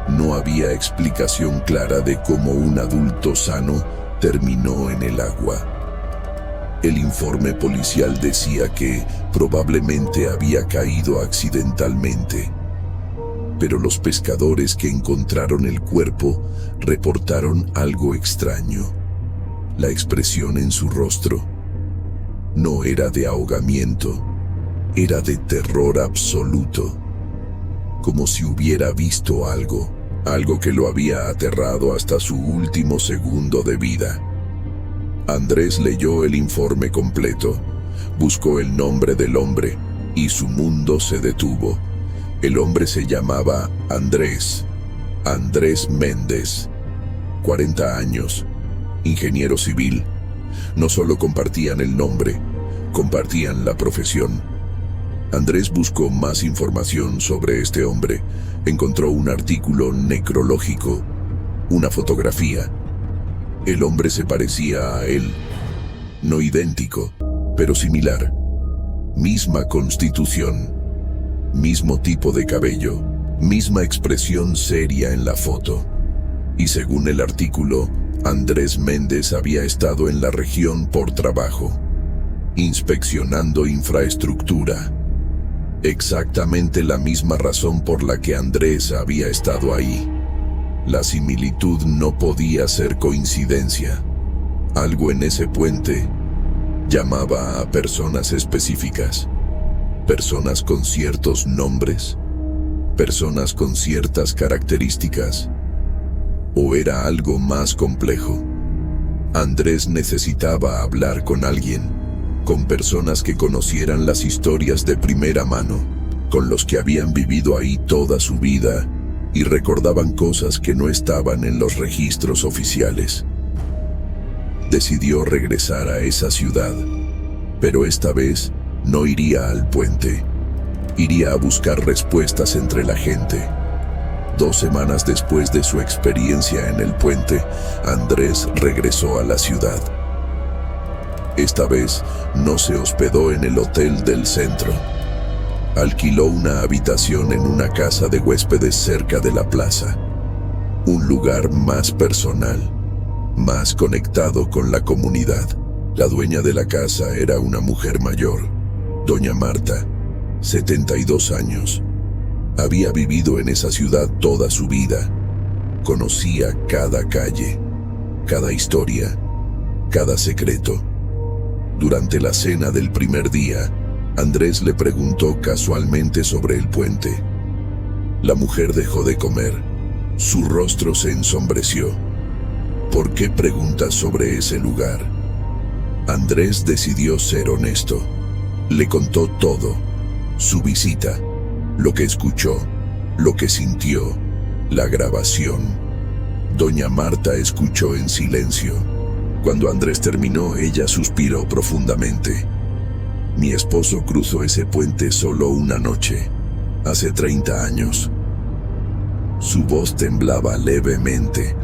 No había explicación clara de cómo un adulto sano terminó en el agua. El informe policial decía que probablemente había caído accidentalmente, pero los pescadores que encontraron el cuerpo reportaron algo extraño. La expresión en su rostro no era de ahogamiento, era de terror absoluto, como si hubiera visto algo que lo había aterrado hasta su último segundo de vida. Andrés leyó el informe completo, buscó el nombre del hombre y su mundo se detuvo. El hombre se llamaba Andrés Méndez, 40 años, ingeniero civil. No solo compartían el nombre, compartían la profesión. Andrés buscó más información sobre este hombre. Encontró un artículo necrológico, una fotografía. El hombre se parecía a él, no idéntico, pero similar. Misma constitución, mismo tipo de cabello, misma expresión seria en la foto. Y según el artículo, Andrés Méndez había estado en la región por trabajo, inspeccionando infraestructura. Exactamente la misma razón por la que Andrés había estado ahí. La similitud no podía ser coincidencia. Algo en ese puente llamaba a personas específicas, personas con ciertos nombres, personas con ciertas características. ¿O era algo más complejo? Andrés necesitaba hablar con alguien, con personas que conocieran las historias de primera mano, con los que habían vivido ahí toda su vida y recordaban cosas que no estaban en los registros oficiales. Decidió regresar a esa ciudad, pero esta vez no iría al puente. Iría a buscar respuestas entre la gente. 2 semanas después de su experiencia en el puente, Andrés regresó a la ciudad. Esta vez no se hospedó en el hotel del centro. Alquiló una habitación en una casa de huéspedes cerca de la plaza. Un lugar más personal, más conectado con la comunidad. La dueña de la casa era una mujer mayor, doña Marta, 72 años. Había vivido en esa ciudad toda su vida. Conocía cada calle, cada historia, cada secreto. Durante la cena del primer día, Andrés le preguntó casualmente sobre el puente. La mujer dejó de comer. Su rostro se ensombreció. ¿Por qué preguntas sobre ese lugar? Andrés decidió ser honesto. Le contó todo. Su visita, lo que escuchó, lo que sintió, la grabación. Doña Marta escuchó en silencio. Cuando Andrés terminó, ella suspiró profundamente. Mi esposo cruzó ese puente solo una noche, hace 30 años. Su voz temblaba levemente,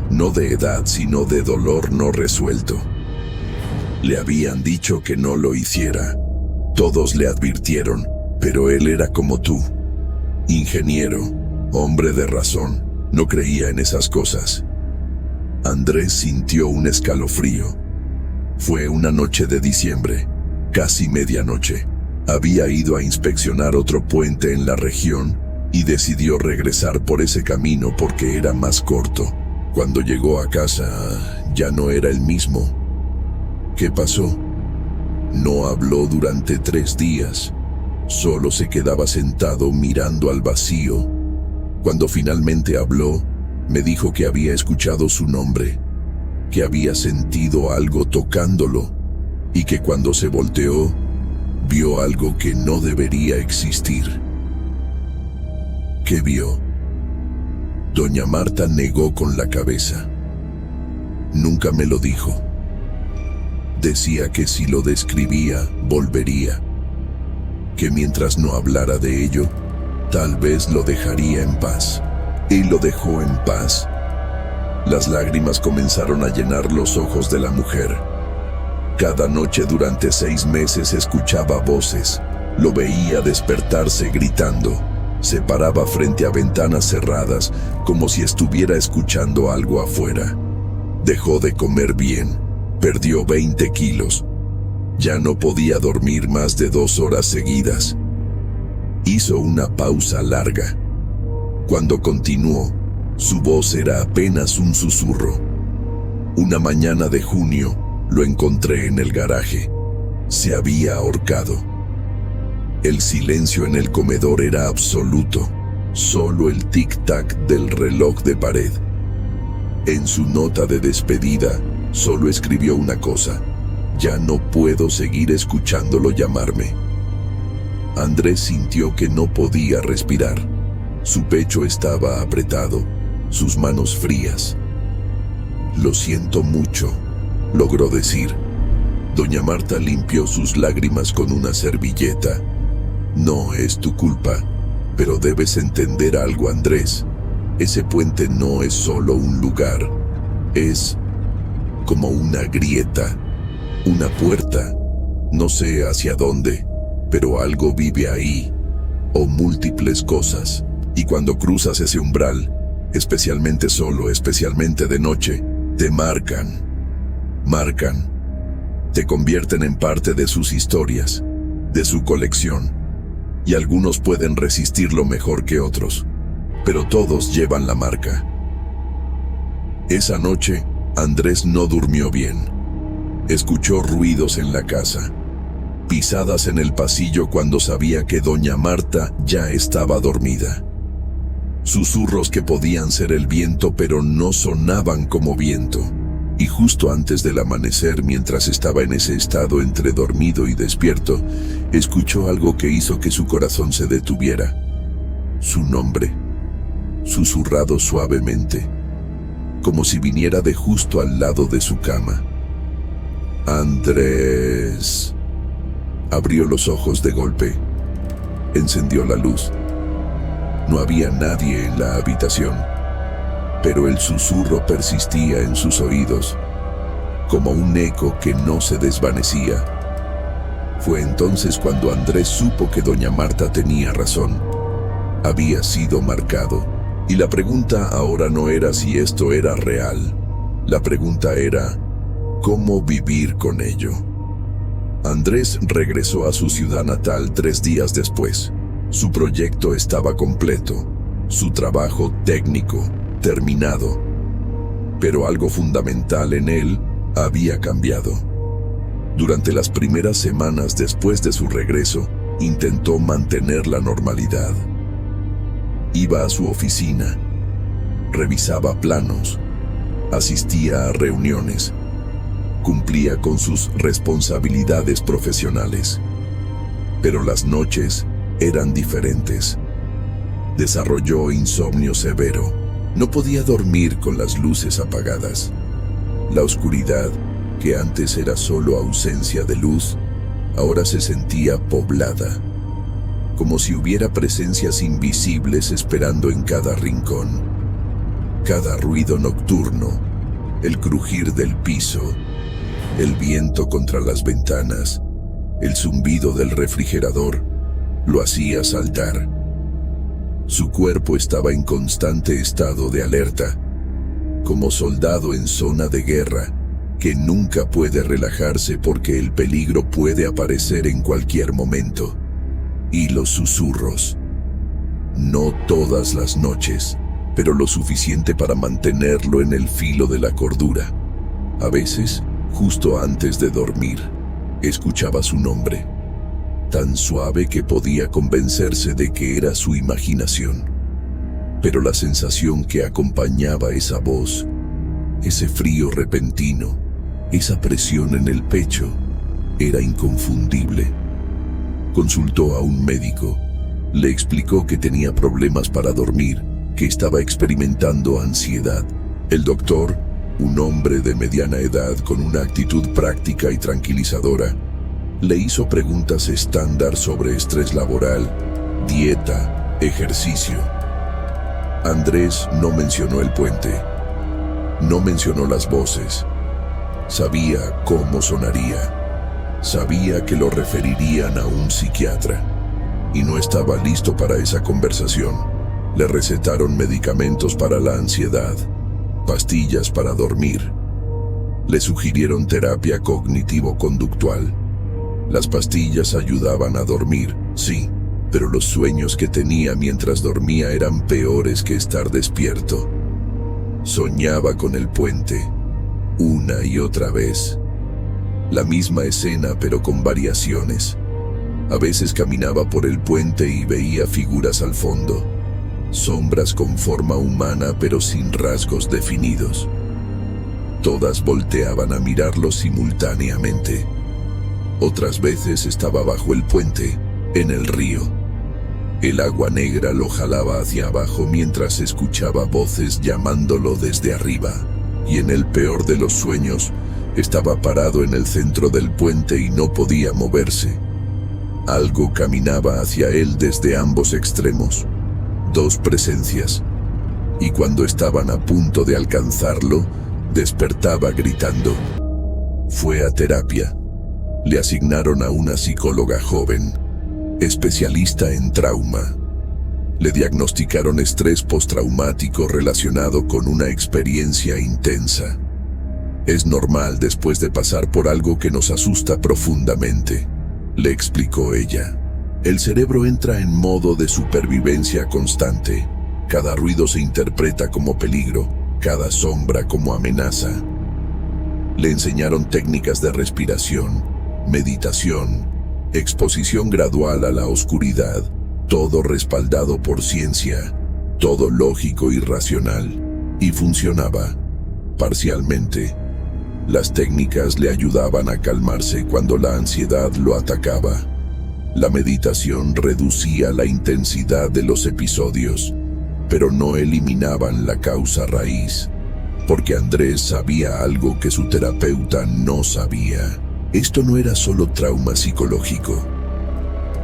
no de edad, sino de dolor no resuelto. Le habían dicho que no lo hiciera. Todos le advirtieron, pero él era como tú. Ingeniero, hombre de razón, no creía en esas cosas. Andrés sintió un escalofrío. Fue una noche de diciembre, casi medianoche. Había ido a inspeccionar otro puente en la región y decidió regresar por ese camino porque era más corto. Cuando llegó a casa, ya no era el mismo. ¿Qué pasó? No habló durante 3 días. Solo se quedaba sentado mirando al vacío. Cuando finalmente habló, me dijo que había escuchado su nombre, que había sentido algo tocándolo y que cuando se volteó, vio algo que no debería existir. ¿Qué vio? Doña Marta negó con la cabeza. Nunca me lo dijo. Decía que si lo describía, volvería. que mientras no hablara de ello, tal vez lo dejaría en paz. Y lo dejó en paz. Las lágrimas comenzaron a llenar los ojos de la mujer. Cada noche durante 6 meses escuchaba voces, lo veía despertarse gritando, se paraba frente a ventanas cerradas como si estuviera escuchando algo afuera. Dejó de comer bien, perdió 20 kilos. Ya no podía dormir más de 2 horas seguidas. Hizo una pausa larga. Cuando continuó, su voz era apenas un susurro. Una mañana de junio, lo encontré en el garaje. Se había ahorcado. El silencio en el comedor era absoluto, solo el tic-tac del reloj de pared. En su nota de despedida, solo escribió una cosa: ya no puedo seguir escuchándolo llamarme. Andrés sintió que no podía respirar. Su pecho estaba apretado, sus manos frías. Lo siento mucho, logró decir. Doña Marta limpió sus lágrimas con una servilleta. No es tu culpa, pero debes entender algo, Andrés. Ese puente no es solo un lugar, es como una grieta, una puerta. No sé hacia dónde, pero algo vive ahí, o múltiples cosas. Y cuando cruzas ese umbral, especialmente solo, especialmente de noche, te marcan. Te convierten en parte de sus historias, de su colección. Y algunos pueden resistirlo mejor que otros, pero todos llevan la marca. Esa noche, Andrés no durmió bien. Escuchó ruidos en la casa, pisadas en el pasillo cuando sabía que doña Marta ya estaba dormida. Susurros que podían ser el viento, pero no sonaban como viento. Y justo antes del amanecer, mientras estaba en ese estado entre dormido y despierto, escuchó algo que hizo que su corazón se detuviera. Su nombre, susurrado suavemente, como si viniera de justo al lado de su cama. Andrés. Abrió los ojos de golpe. Encendió la luz. No había nadie en la habitación, pero el susurro persistía en sus oídos, como un eco que no se desvanecía. Fue entonces cuando Andrés supo que doña Marta tenía razón. Había sido marcado, y la pregunta ahora no era si esto era real. La pregunta era, ¿cómo vivir con ello? Andrés regresó a su ciudad natal 3 días después. Su proyecto estaba completo, su trabajo técnico terminado, pero algo fundamental en él había cambiado. Durante las primeras semanas después de su regreso, intentó mantener la normalidad. Iba a su oficina, revisaba planos, asistía a reuniones, cumplía con sus responsabilidades profesionales. Pero las noches eran diferentes. Desarrolló insomnio severo. No podía dormir con las luces apagadas. La oscuridad, que antes era solo ausencia de luz, ahora se sentía poblada, como si hubiera presencias invisibles esperando en cada rincón. Cada ruido nocturno, el crujir del piso, el viento contra las ventanas, el zumbido del refrigerador, lo hacía saltar. Su cuerpo estaba en constante estado de alerta, como soldado en zona de guerra, que nunca puede relajarse porque el peligro puede aparecer en cualquier momento. Y los susurros. No todas las noches, pero lo suficiente para mantenerlo en el filo de la cordura. A veces, justo antes de dormir, escuchaba su nombre, tan suave que podía convencerse de que era su imaginación. Pero la sensación que acompañaba esa voz, ese frío repentino, esa presión en el pecho, era inconfundible. Consultó a un médico, le explicó que tenía problemas para dormir, que estaba experimentando ansiedad. El doctor, un hombre de mediana edad con una actitud práctica y tranquilizadora, Le hizo preguntas estándar sobre estrés laboral, dieta, ejercicio. Andrés no mencionó el puente. No mencionó las voces. Sabía cómo sonaría. Sabía que lo referirían a un psiquiatra. Y no estaba listo para esa conversación. Le recetaron medicamentos para la ansiedad, pastillas para dormir. Le sugirieron terapia cognitivo-conductual. Las pastillas ayudaban a dormir, sí, pero los sueños que tenía mientras dormía eran peores que estar despierto. Soñaba con el puente, una y otra vez. La misma escena, pero con variaciones. A veces caminaba por el puente y veía figuras al fondo, sombras con forma humana pero sin rasgos definidos. Todas volteaban a mirarlo simultáneamente. Otras veces estaba bajo el puente, en el río. El agua negra lo jalaba hacia abajo mientras escuchaba voces llamándolo desde arriba. Y en el peor de los sueños, estaba parado en el centro del puente y no podía moverse. Algo caminaba hacia él desde ambos extremos. Dos presencias. Y cuando estaban a punto de alcanzarlo, despertaba gritando. Fue a terapia. Le asignaron a una psicóloga joven, especialista en trauma. Le diagnosticaron estrés postraumático relacionado con una experiencia intensa. Es normal después de pasar por algo que nos asusta profundamente, le explicó ella. El cerebro entra en modo de supervivencia constante. Cada ruido se interpreta como peligro, cada sombra como amenaza. Le enseñaron técnicas de respiración, meditación, exposición gradual a la oscuridad, todo respaldado por ciencia, todo lógico y racional, y funcionaba, parcialmente. Las técnicas le ayudaban a calmarse cuando la ansiedad lo atacaba. La meditación reducía la intensidad de los episodios, pero no eliminaban la causa raíz, porque Andrés sabía algo que su terapeuta no sabía. Esto no era solo trauma psicológico,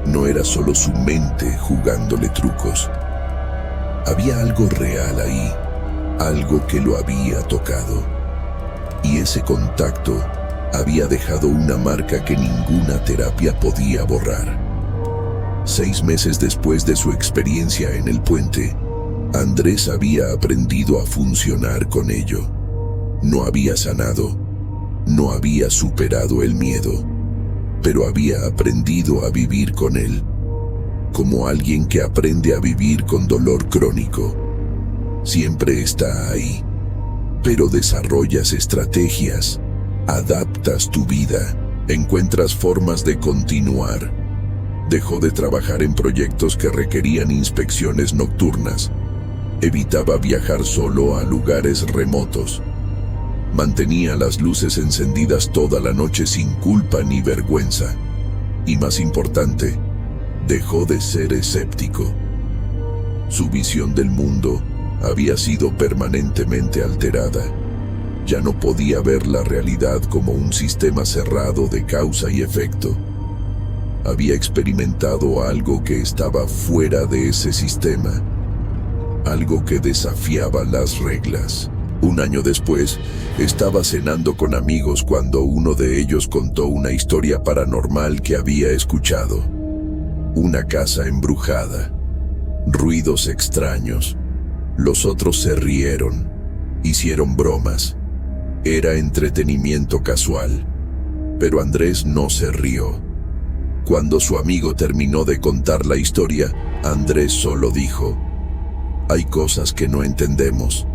no era solo su mente jugándole trucos. Había algo real ahí, algo que lo había tocado. Y ese contacto había dejado una marca que ninguna terapia podía borrar. 6 meses después de su experiencia en el puente, Andrés había aprendido a funcionar con ello. No había sanado, no había superado el miedo, pero había aprendido a vivir con él, como alguien que aprende a vivir con dolor crónico. Siempre está ahí, pero desarrollas estrategias, adaptas tu vida, encuentras formas de continuar. Dejó de trabajar en proyectos que requerían inspecciones nocturnas. Evitaba viajar solo a lugares remotos. Mantenía las luces encendidas toda la noche sin culpa ni vergüenza. Y más importante, dejó de ser escéptico. Su visión del mundo había sido permanentemente alterada. Ya no podía ver la realidad como un sistema cerrado de causa y efecto. Había experimentado algo que estaba fuera de ese sistema, algo que desafiaba las reglas. 1 año después, estaba cenando con amigos cuando uno de ellos contó una historia paranormal que había escuchado. Una casa embrujada, ruidos extraños. Los otros se rieron, hicieron bromas. Era entretenimiento casual, pero Andrés no se rió. Cuando su amigo terminó de contar la historia, Andrés solo dijo: hay cosas que no entendemos,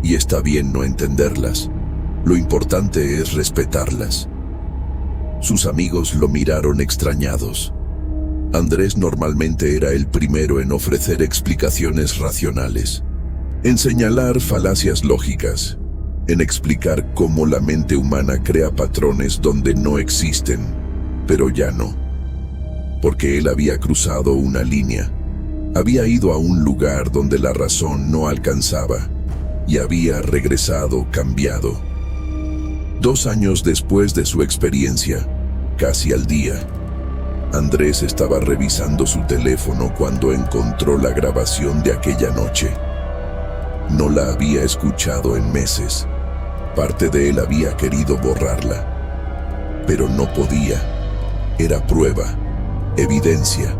y está bien no entenderlas. Lo importante es respetarlas. Sus amigos lo miraron extrañados. Andrés normalmente era el primero en ofrecer explicaciones racionales, en señalar falacias lógicas, en explicar cómo la mente humana crea patrones donde no existen, pero ya no. Porque él había cruzado una línea. Había ido a un lugar donde la razón no alcanzaba y había regresado cambiado. 2 años después de su experiencia, casi al día. Andrés estaba revisando su teléfono cuando encontró la grabación de aquella noche. No la había escuchado en meses. Parte de él había querido borrarla, pero no podía. Era prueba, evidencia,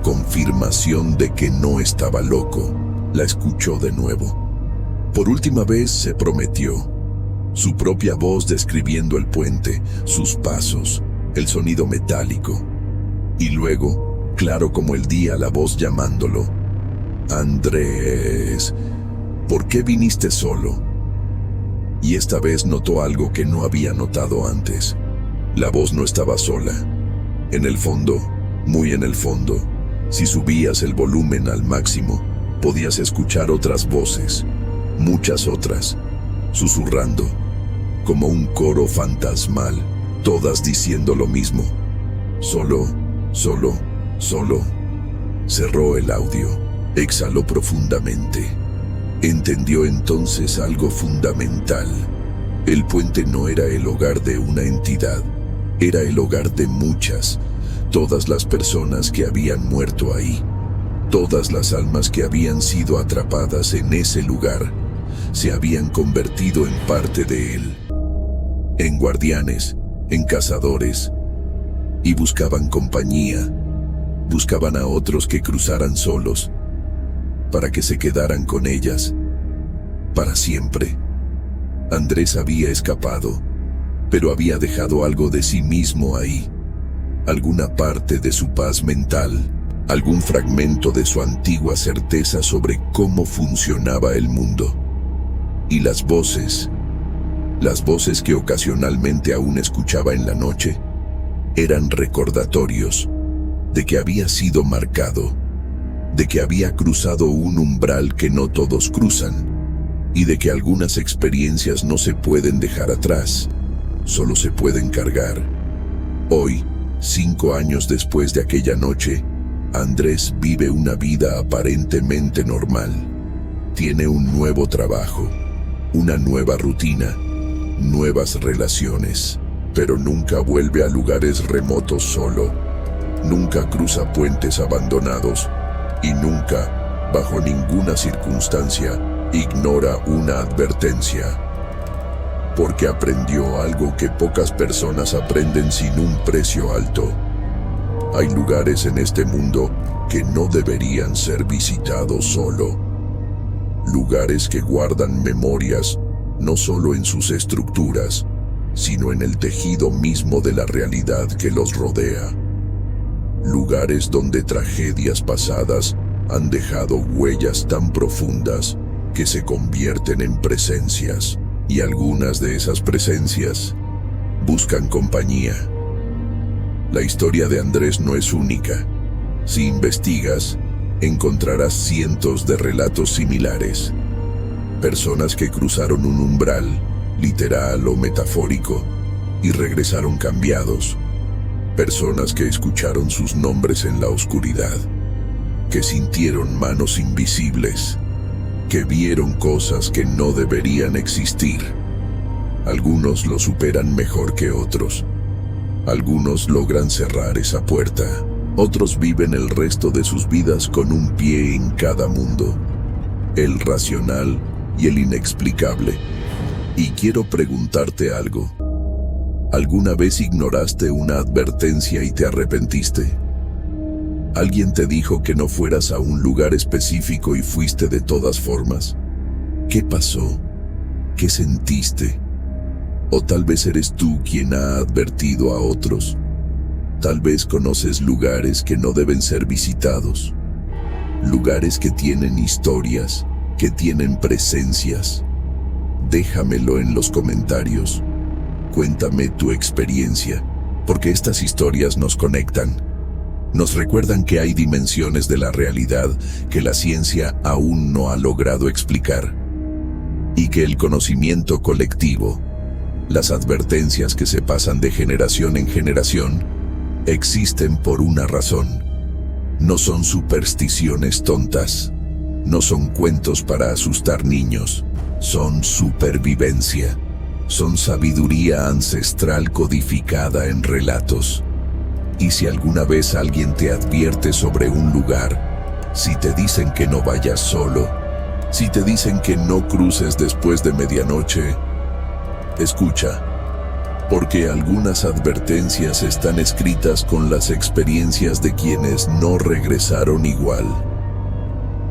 confirmación de que no estaba loco. La escuchó de nuevo. Por última vez se prometió. Su propia voz describiendo el puente, sus pasos, el sonido metálico. Y luego, claro como el día, la voz llamándolo. Andrés, ¿por qué viniste solo? Y esta vez notó algo que no había notado antes. La voz no estaba sola. En el fondo, muy en el fondo, si subías el volumen al máximo, podías escuchar otras voces, muchas otras, susurrando, como un coro fantasmal, todas diciendo lo mismo. Solo, solo, solo. Cerró el audio, exhaló profundamente. Entendió entonces algo fundamental. El puente no era el hogar de una entidad, era el hogar de muchas, todas las personas que habían muerto ahí, todas las almas que habían sido atrapadas en ese lugar, se habían convertido en parte de él, en guardianes, en cazadores, y buscaban compañía, buscaban a otros que cruzaran solos, para que se quedaran con ellas, para siempre. Andrés había escapado, pero había dejado algo de sí mismo ahí, alguna parte de su paz mental, algún fragmento de su antigua certeza sobre cómo funcionaba el mundo. Y las voces que ocasionalmente aún escuchaba en la noche, eran recordatorios de que había sido marcado, de que había cruzado un umbral que no todos cruzan, y de que algunas experiencias no se pueden dejar atrás, solo se pueden cargar. Hoy, 5 años después de aquella noche, Andrés vive una vida aparentemente normal. Tiene un nuevo trabajo, una nueva rutina, nuevas relaciones, pero nunca vuelve a lugares remotos solo. Nunca cruza puentes abandonados y nunca, bajo ninguna circunstancia, ignora una advertencia. Porque aprendió algo que pocas personas aprenden sin un precio alto. Hay lugares en este mundo que no deberían ser visitados solo. Lugares que guardan memorias, no solo en sus estructuras, sino en el tejido mismo de la realidad que los rodea. Lugares donde tragedias pasadas han dejado huellas tan profundas que se convierten en presencias, y algunas de esas presencias buscan compañía. La historia de Andrés no es única. Si investigas, encontrarás cientos de relatos similares. Personas que cruzaron un umbral, literal o metafórico, y regresaron cambiados. Personas que escucharon sus nombres en la oscuridad, que sintieron manos invisibles, que vieron cosas que no deberían existir. Algunos lo superan mejor que otros. Algunos logran cerrar esa puerta. Otros viven el resto de sus vidas con un pie en cada mundo, el racional y el inexplicable. Y quiero preguntarte algo. ¿Alguna vez ignoraste una advertencia y te arrepentiste? ¿Alguien te dijo que no fueras a un lugar específico y fuiste de todas formas? ¿Qué pasó? ¿Qué sentiste? O tal vez eres tú quien ha advertido a otros. Tal vez conoces lugares que no deben ser visitados. Lugares que tienen historias, que tienen presencias. Déjamelo en los comentarios. Cuéntame tu experiencia, porque estas historias nos conectan. Nos recuerdan que hay dimensiones de la realidad que la ciencia aún no ha logrado explicar. Y que el conocimiento colectivo, las advertencias que se pasan de generación en generación, existen por una razón. No son supersticiones tontas. No son cuentos para asustar niños. Son supervivencia. Son sabiduría ancestral codificada en relatos. Y si alguna vez alguien te advierte sobre un lugar, si te dicen que no vayas solo, si te dicen que no cruces después de medianoche, escucha, porque algunas advertencias están escritas con las experiencias de quienes no regresaron igual.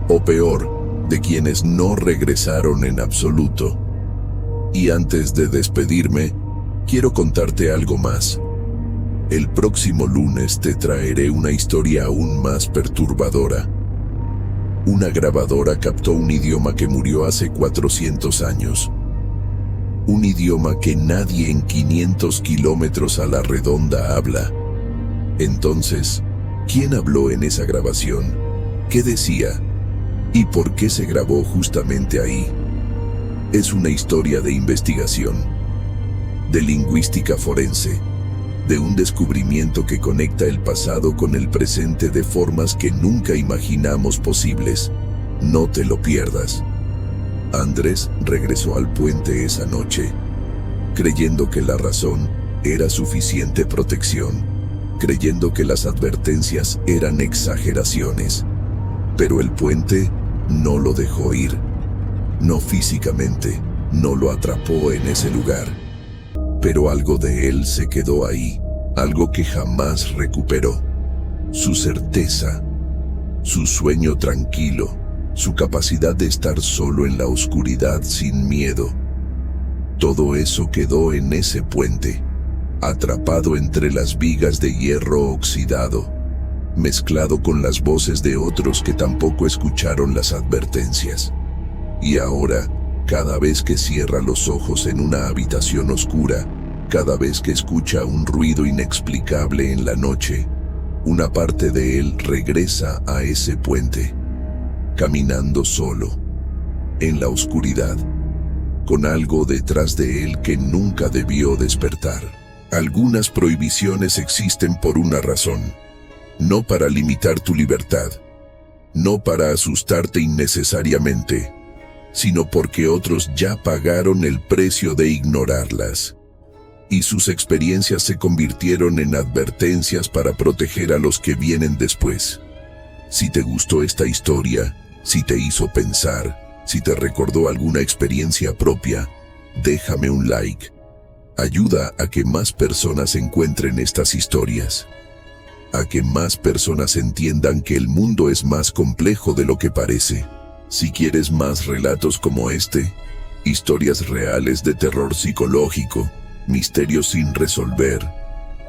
O peor, de quienes no regresaron en absoluto. Y antes de despedirme, quiero contarte algo más. El próximo lunes te traeré una historia aún más perturbadora. Una grabadora captó un idioma que murió hace 400 años. Un idioma que nadie en 500 kilómetros a la redonda habla. Entonces, ¿quién habló en esa grabación? ¿Qué decía? ¿Y por qué se grabó justamente ahí? Es una historia de investigación, de lingüística forense, de un descubrimiento que conecta el pasado con el presente de formas que nunca imaginamos posibles. No te lo pierdas. Andrés regresó al puente esa noche, creyendo que la razón era suficiente protección, creyendo que las advertencias eran exageraciones. Pero el puente no lo dejó ir. No físicamente, no lo atrapó en ese lugar. Pero algo de él se quedó ahí, algo que jamás recuperó. Su certeza, su sueño tranquilo, su capacidad de estar solo en la oscuridad sin miedo. Todo eso quedó en ese puente, atrapado entre las vigas de hierro oxidado, mezclado con las voces de otros que tampoco escucharon las advertencias. Y ahora, cada vez que cierra los ojos en una habitación oscura, cada vez que escucha un ruido inexplicable en la noche, una parte de él regresa a ese puente, caminando solo, en la oscuridad, con algo detrás de él que nunca debió despertar. Algunas prohibiciones existen por una razón, no para limitar tu libertad, no para asustarte innecesariamente, sino porque otros ya pagaron el precio de ignorarlas. Y sus experiencias se convirtieron en advertencias para proteger a los que vienen después. Si te gustó esta historia, si te hizo pensar, si te recordó alguna experiencia propia, déjame un like. Ayuda a que más personas encuentren estas historias. A que más personas entiendan que el mundo es más complejo de lo que parece. Si quieres más relatos como este, historias reales de terror psicológico, misterios sin resolver,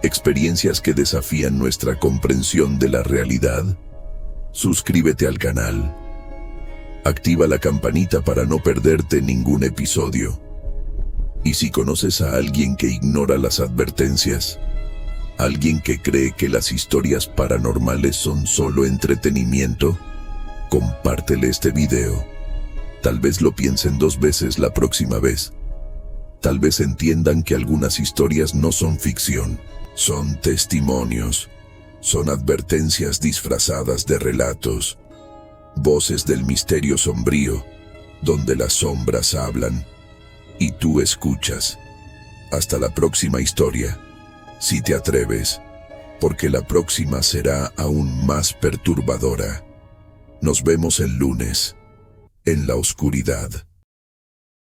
experiencias que desafían nuestra comprensión de la realidad, suscríbete al canal. Activa la campanita para no perderte ningún episodio. Y si conoces a alguien que ignora las advertencias, alguien que cree que las historias paranormales son solo entretenimiento, compártele este video. Tal vez lo piensen 2 veces la próxima vez. Tal vez entiendan que algunas historias no son ficción, son testimonios, son advertencias disfrazadas de relatos, voces del misterio sombrío, donde las sombras hablan y tú escuchas. Hasta la próxima historia, si te atreves, porque la próxima será aún más perturbadora. Nos vemos el lunes, en la oscuridad.